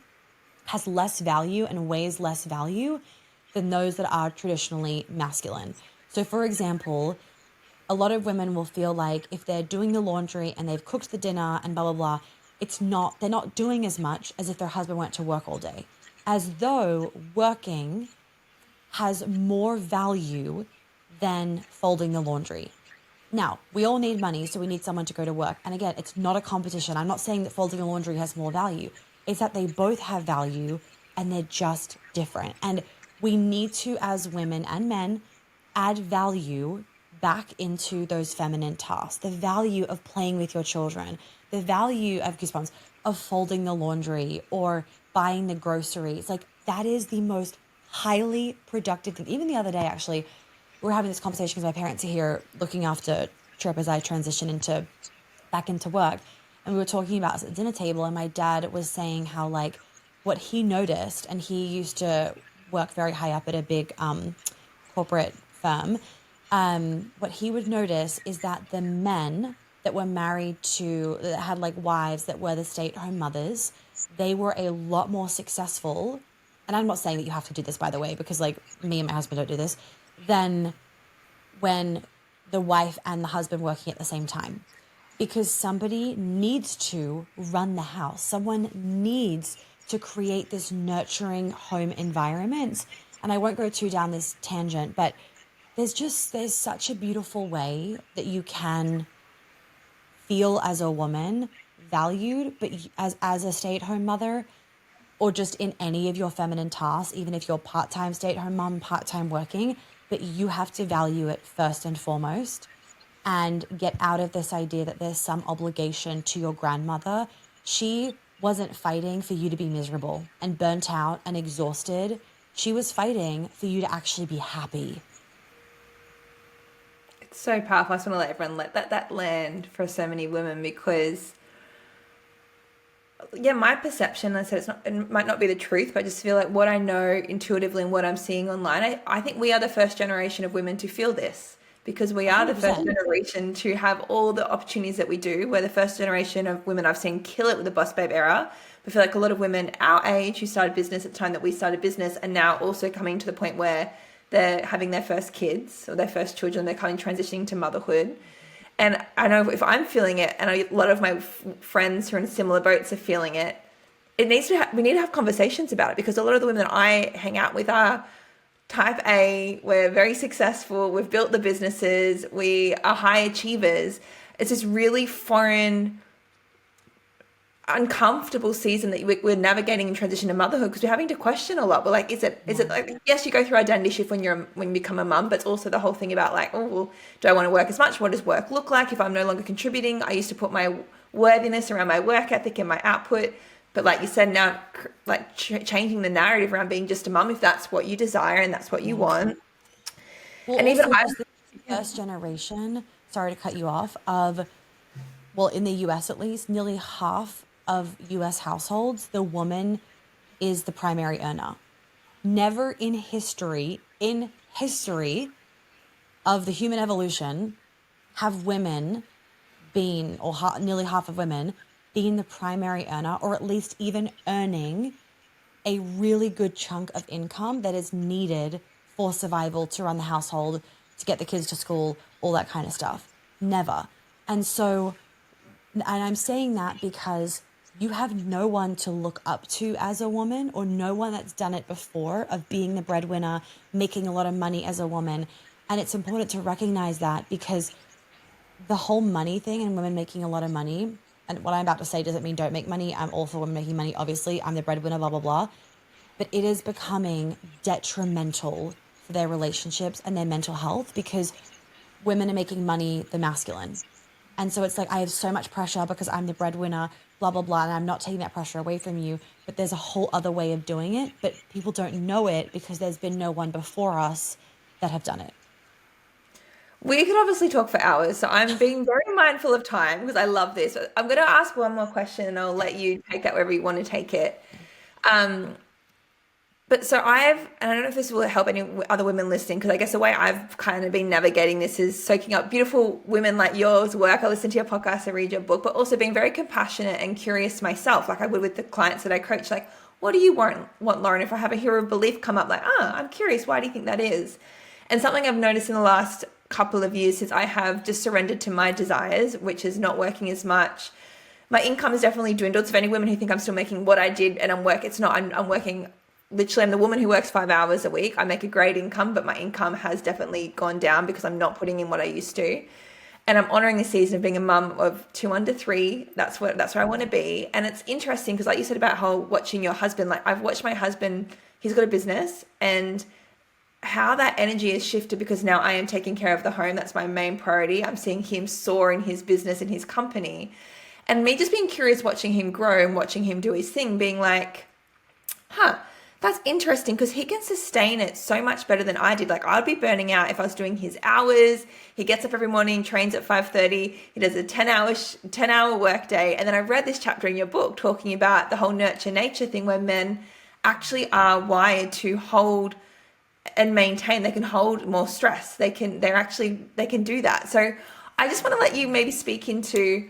Speaker 4: has less value and weighs less value than those that are traditionally masculine. So for example, a lot of women will feel like if they're doing the laundry and they've cooked the dinner and blah, blah, blah, they're not doing as much as if their husband went to work all day, as though working has more value than folding the laundry. Now, we all need money, so we need someone to go to work. And again, it's not a competition. I'm not saying that folding the laundry has more value. It's that they both have value and they're just different. And we need to, as women and men, add value back into those feminine tasks. The value of playing with your children, the value of goosebumps, of folding the laundry or buying the groceries. Like, that is the most highly productive thing. Even the other day, actually, we were having this conversation because my parents are here looking after Trip as I transition back into work. And we were talking about us at the dinner table, and my dad was saying how like what he noticed, and he used to work very high up at a big corporate firm. What he would notice is that the men that were married to, that had like wives that were the stay-at-home mothers, they were a lot more successful. And I'm not saying that you have to do this, by the way, because like me and my husband don't do this, than when the wife and the husband working at the same time. Because somebody needs to run the house. Someone needs to create this nurturing home environment. And I won't go too down this tangent, but there's such a beautiful way that you can feel as a woman valued, but as a stay-at-home mother, or just in any of your feminine tasks, even if you're part-time stay-at-home mom, part-time working, but you have to value it first and foremost and get out of this idea that there's some obligation to your grandmother. She wasn't fighting for you to be miserable and burnt out and exhausted. She was fighting for you to actually be happy.
Speaker 3: It's so powerful. I just want to let everyone let that land for so many women, because my perception, I said it might not be the truth, but I just feel like what I know intuitively and what I'm seeing online, I think we are the first generation of women to feel this, because we are the first
Speaker 4: 100%.
Speaker 3: generation to have all the opportunities that we do. We're the first generation of women I've seen kill it with the boss babe era. I feel like a lot of women our age who started business at the time that we started business are now also coming to the point where they're having their first kids or their first children, they're transitioning to motherhood. And I know if I'm feeling it, and a lot of my friends who are in similar boats are feeling it, we need to have conversations about it, because a lot of the women that I hang out with are type A, we're very successful, we've built the businesses, we are high achievers. It's this really foreign, uncomfortable season that we're navigating in transition to motherhood, because we're having to question a lot. We're like, is it like, yes, you go through identity shift when you become a mum, but it's also the whole thing about like, oh, well, do I want to work as much? What does work look like if I'm no longer contributing? I used to put my worthiness around my work ethic and my output, but like you said, now like changing the narrative around being just a mum, if that's what you desire and that's what you want.
Speaker 4: Well,
Speaker 3: And
Speaker 4: also,
Speaker 3: even
Speaker 4: just the first generation, sorry to cut you off, in the US at least, nearly half of US households, the woman is the primary earner. Never in history of the human evolution have women been, or nearly half of women, being the primary earner, or at least even earning a really good chunk of income that is needed for survival, to run the household, to get the kids to school, all that kind of stuff. Never. And I'm saying that because you have no one to look up to as a woman, or no one that's done it before, of being the breadwinner, making a lot of money as a woman. And it's important to recognize that, because the whole money thing and women making a lot of money, and what I'm about to say doesn't mean don't make money. I'm all for women making money. Obviously, I'm the breadwinner, blah, blah, blah. But it is becoming detrimental for their relationships and their mental health, because women are making money the masculine. And so it's like, I have so much pressure because I'm the breadwinner, blah, blah, blah. And I'm not taking that pressure away from you, but there's a whole other way of doing it. But people don't know it because there's been no one before us that have done it.
Speaker 3: We could obviously talk for hours, so I'm being very mindful of time because I love this. I'm going to ask one more question and I'll let you take that wherever you want to take it. But so and I don't know if this will help any other women listening, because I guess the way I've kind of been navigating this is soaking up beautiful women like yours work. I listen to your podcast, I read your book, but also being very compassionate and curious myself, like I would with the clients that I coach. Like, what do you want, Lauren? If I have a hero of belief come up, like, I'm curious, why do you think that is? And something I've noticed in the last couple of years since I have just surrendered to my desires, which is not working as much. My income has definitely dwindled. So for any women who think I'm still making what I did and I'm working, literally, I'm the woman who works 5 hours a week. I make a great income, but my income has definitely gone down because I'm not putting in what I used to. And I'm honoring the season of being a mum of 2 under 3. That's where I want to be. And it's interesting because, like you said about how watching your husband, like I've watched my husband, he's got a business, and how that energy has shifted, because now I am taking care of the home. That's my main priority. I'm seeing him soar in his business and his company. And me just being curious, watching him grow and watching him do his thing, being like, that's interesting, because he can sustain it so much better than I did. Like, I'd be burning out if I was doing his hours. He gets up every morning, trains at 5:30. He does a 10-hour work day. And then I read this chapter in your book talking about the whole nurture nature thing, where men actually are wired to hold and maintain. They can hold more stress. They can do that. So I just want to let you maybe speak into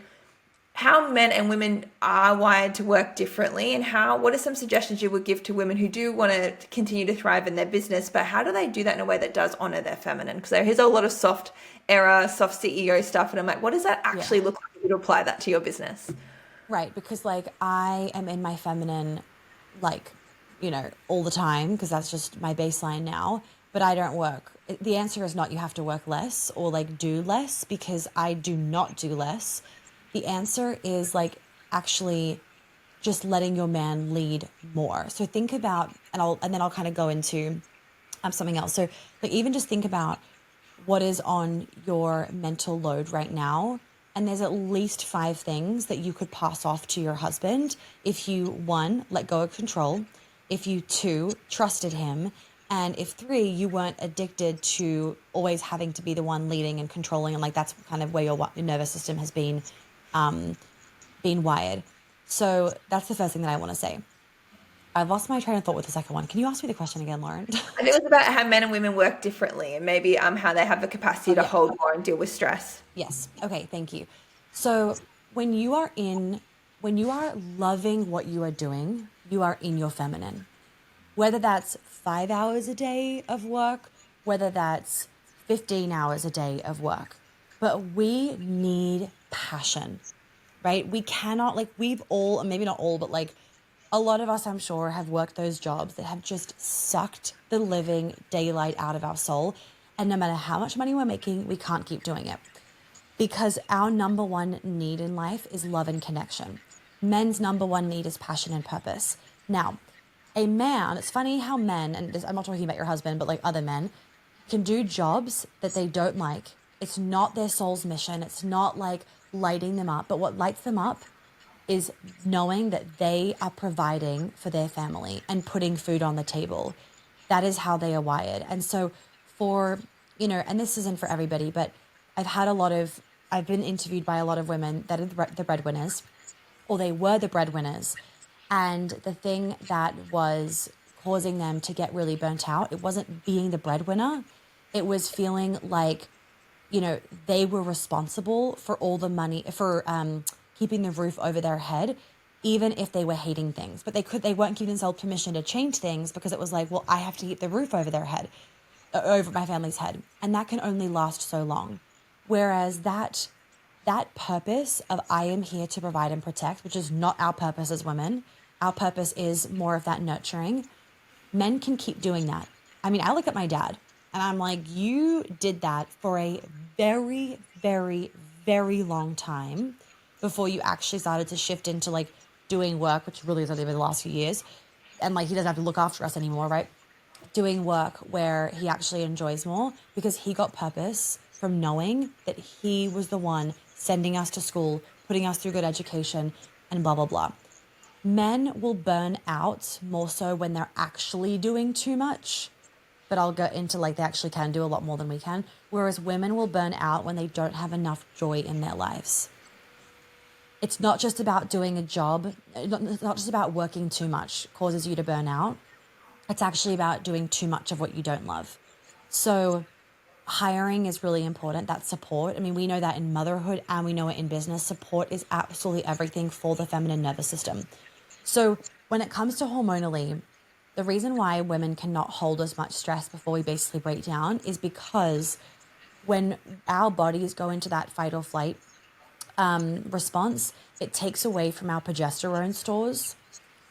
Speaker 3: how men and women are wired to work differently, and what are some suggestions you would give to women who do want to continue to thrive in their business, but how do they do that in a way that does honor their feminine? Because there is a lot of soft CEO stuff, and I'm like, what does that actually look like if you apply that to your business?
Speaker 4: Right, because like I am in my feminine, like, all the time, because that's just my baseline now, but I don't work. The answer is not you have to work less or like do less, because I do not do less. The answer is like actually just letting your man lead more. So think about, and then I'll kind of go into something else. So like even just think about what is on your mental load right now. And there's at least 5 things that you could pass off to your husband if you, 1, let go of control, if you, 2, trusted him, and if 3, you weren't addicted to always having to be the one leading and controlling. And like that's kind of where your nervous system has been wired. So that's the first thing that I want to say. I've lost my train of thought with the second one. Can you ask me the question again, Lauren?
Speaker 3: I think it was about how men and women work differently, and maybe how they have the capacity to hold more and deal with stress.
Speaker 4: Yes. Okay. Thank you. So when you are loving what you are doing, you are in your feminine. Whether that's 5 hours a day of work, whether that's 15 hours a day of work, but we need passion, right? We cannot, like, we've all, maybe not all, but like a lot of us, I'm sure, have worked those jobs that have just sucked the living daylight out of our soul. And no matter how much money we're making, we can't keep doing it. Because our number one need in life is love and connection. Men's number one need is passion and purpose. Now, a man, it's funny how men, and I'm not talking about your husband, but like other men, can do jobs that they don't like. It's not their soul's mission. It's not like lighting them up. But what lights them up is knowing that they are providing for their family and putting food on the table. That is how they are wired. And so for, and this isn't for everybody, but I've been interviewed by a lot of women that are the breadwinners, or they were the breadwinners. And the thing that was causing them to get really burnt out, it wasn't being the breadwinner. It was feeling like, they were responsible for all the money, for keeping the roof over their head, even if they were hating things. But they weren't giving themselves permission to change things because it was like, well, I have to keep the roof over their head, over my family's head. And that can only last so long. Whereas that purpose of I am here to provide and protect, which is not our purpose as women, our purpose is more of that nurturing. Men can keep doing that. I mean, I look at my dad and I'm like, you did that for a very, very, very long time before you actually started to shift into like doing work, which really is only been the last few years. And like, he doesn't have to look after us anymore, right? Doing work where he actually enjoys more because he got purpose from knowing that he was the one sending us to school, putting us through good education, and blah, blah, blah. Men will burn out more so when they're actually doing too much, but I'll go into like they actually can do a lot more than we can. Whereas women will burn out when they don't have enough joy in their lives. It's not just about doing a job, it's not just about working too much causes you to burn out. It's actually about doing too much of what you don't love. So hiring is really important, that support. I mean, we know that in motherhood and we know it in business. Support is absolutely everything for the feminine nervous system. So when it comes to hormonally, the reason why women cannot hold as much stress before we basically break down is because when our bodies go into that fight or flight response, it takes away from our progesterone stores.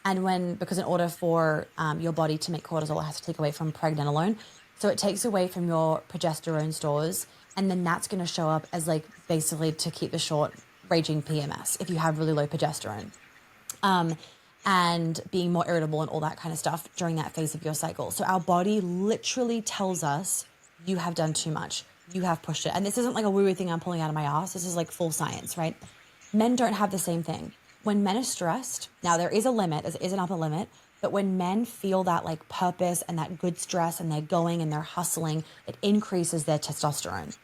Speaker 4: And because in order for your body to make cortisol, it has to take away from pregnenolone. So it takes away from your progesterone stores. And then that's going to show up as like basically to keep the short raging PMS if you have really low progesterone. And being more irritable and all that kind of stuff during that phase of your cycle. So our body literally tells us, you have done too much. You have pushed it. And this isn't like a woo-woo thing I'm pulling out of my ass. This is like full science, right? Men don't have the same thing. When men are stressed, now there is a limit, there is an upper limit, but when men feel that like purpose and that good stress and they're going and they're hustling, it increases their testosterone.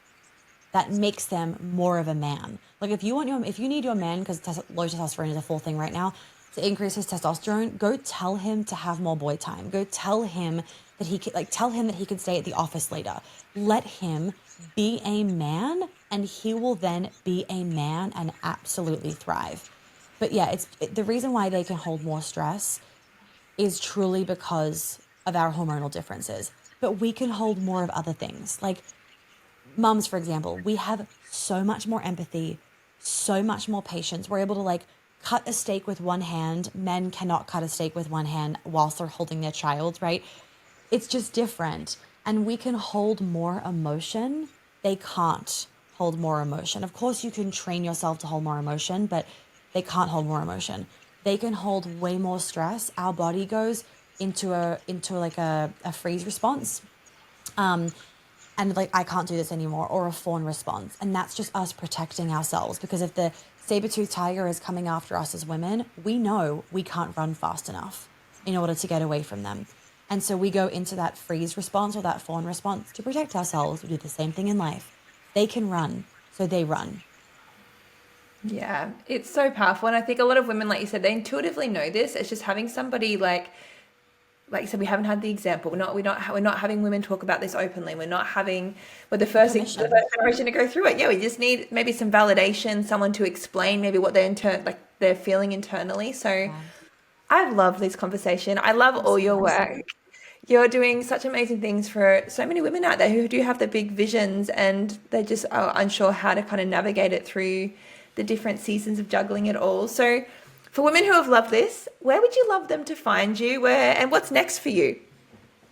Speaker 4: That makes them more of a man. Like if you need your man, because low testosterone is a full thing right now, to increase his testosterone, go tell him to have more boy time. Go tell him that he can stay at the office later. Let him be a man and he will then be a man and absolutely thrive. But yeah, the reason why they can hold more stress is truly because of our hormonal differences. But we can hold more of other things. Like mums, for example, we have so much more empathy, so much more patience. We're able to like cut a steak with one hand. Men cannot cut a steak with one hand whilst they're holding their child, right? It's just different. And we can hold more emotion. They can't hold more emotion. Of course, you can train yourself to hold more emotion, but they can't hold more emotion. They can hold way more stress. Our body goes into a freeze response. And like, I can't do this anymore, or a fawn response. And that's just us protecting ourselves, because if the saber-toothed tiger is coming after us as women, we know we can't run fast enough in order to get away from them. And so we go into that freeze response or that fawn response to protect ourselves. We do the same thing in life. They can run, so they run.
Speaker 3: Yeah, it's so powerful. And I think a lot of women, like you said, they intuitively know this. It's just having somebody like you said, we haven't had the example. We're not having women talk about this openly. We're the first generation to go through it. Yeah, we just need maybe some validation, someone to explain maybe what they're feeling internally. So yeah. I love this conversation. I love all your work. You're doing such amazing things for so many women out there who do have the big visions, and they just are unsure how to kind of navigate it through the different seasons of juggling it all. So for women who have loved this, where would you love them to find you? And what's next for you?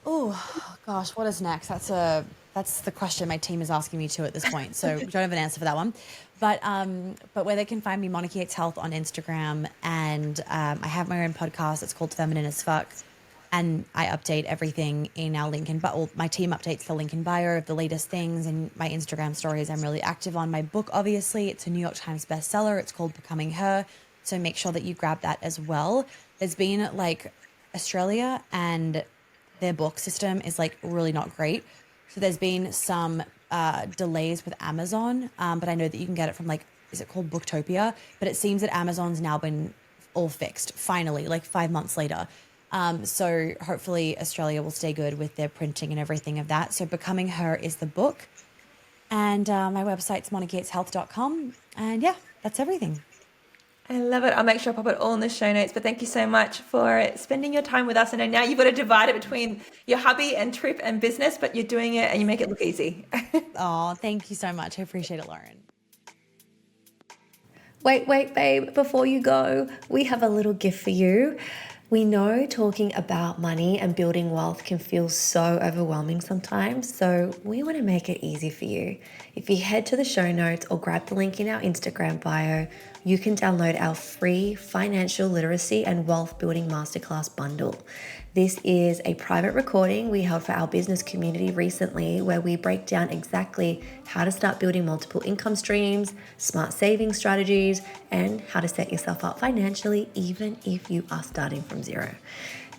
Speaker 4: Oh gosh, what is next? That's the question my team is asking me too at this point. So don't have an answer for that one. But where they can find me, Monica Yates Health on Instagram, and I have my own podcast. It's called Feminine as Fuck, and I update everything in our link in bio. My team updates the link in bio of the latest things, and my Instagram stories I'm really active on. My book, obviously, it's a New York Times bestseller. It's called Becoming Her. So make sure that you grab that as well. There's been like Australia, and their book system is like really not great. So there's been some delays with Amazon, but I know that you can get it from is it called Booktopia? But it seems that Amazon's now been all fixed, finally, like 5 months later. So hopefully Australia will stay good with their printing and everything of that. So Becoming Her is the book. And my website's monicayateshealth.com. And yeah, that's everything.
Speaker 3: I love it. I'll make sure I pop it all in the show notes. But thank you so much for spending your time with us. I know now you've got to divide it between your hubby and trip and business, but you're doing it and you make it look easy.
Speaker 4: Oh, thank you so much. I appreciate it, Lauren.
Speaker 1: Wait, babe. Before you go, we have a little gift for you. We know talking about money and building wealth can feel so overwhelming sometimes, so we want to make it easy for you. If you head to the show notes or grab the link in our Instagram bio, you can download our free financial literacy and wealth building masterclass bundle. This is a private recording we held for our business community recently, where we break down exactly how to start building multiple income streams, smart saving strategies, and how to set yourself up financially even if you are starting from zero.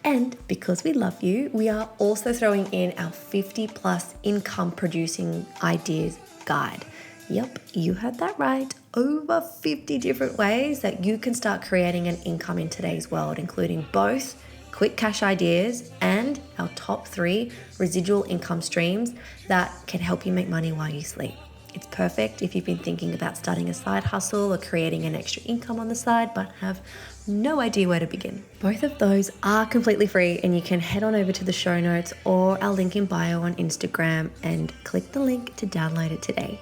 Speaker 1: And because we love you, we are also throwing in our 50 plus income producing ideas guide. Yep, you heard that right. Over 50 different ways that you can start creating an income in today's world, including both quick cash ideas and our top 3 residual income streams that can help you make money while you sleep. It's perfect if you've been thinking about starting a side hustle or creating an extra income on the side, but have no idea where to begin. Both of those are completely free, and you can head on over to the show notes or our link in bio on Instagram and click the link to download it today.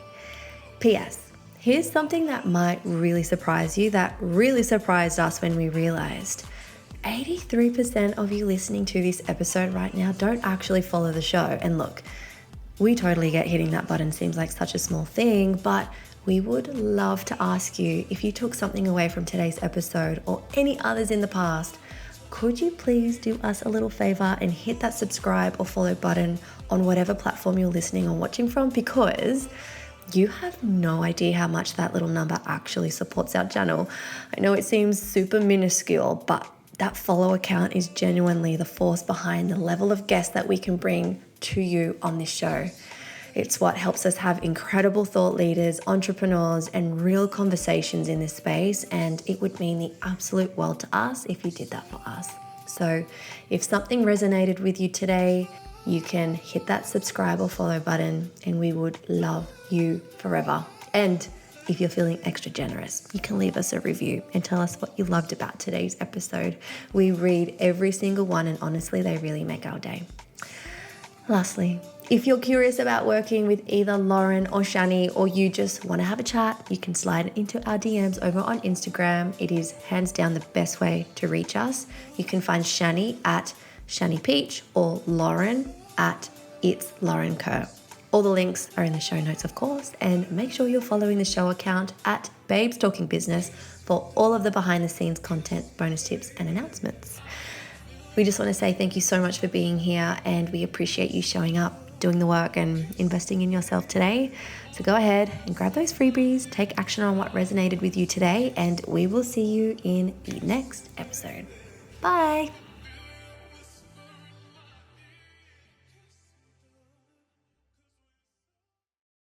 Speaker 1: P.S. Here's something that might really surprise you, that really surprised us when we realized 83% of you listening to this episode right now don't actually follow the show. And look, we totally get hitting that button seems like such a small thing, but we would love to ask you, if you took something away from today's episode or any others in the past, could you please do us a little favor and hit that subscribe or follow button on whatever platform you're listening or watching from, because you have no idea how much that little number actually supports our channel. I know it seems super minuscule, but that follower count is genuinely the force behind the level of guests that we can bring to you on this show. It's what helps us have incredible thought leaders, entrepreneurs, and real conversations in this space, and it would mean the absolute world to us if you did that for us. So if something resonated with you today, you can hit that subscribe or follow button, and we would love you forever. And if you're feeling extra generous, you can leave us a review and tell us what you loved about today's episode. We read every single one, and honestly, they really make our day. Lastly, if you're curious about working with either Lauren or Shani, or you just want to have a chat, you can slide into our DMs over on Instagram. It is hands down the best way to reach us. You can find Shani at Shani Peach or Lauren at It's Lauren Kerr. All the links are in the show notes, of course, and make sure you're following the show account at Babes Talking Business for all of the behind the scenes content, bonus tips, and announcements. We just want to say thank you so much for being here, and we appreciate you showing up. doing the work and investing in yourself today. So go ahead and grab those freebies, take action on what resonated with you today, and we will see you in the next episode. Bye.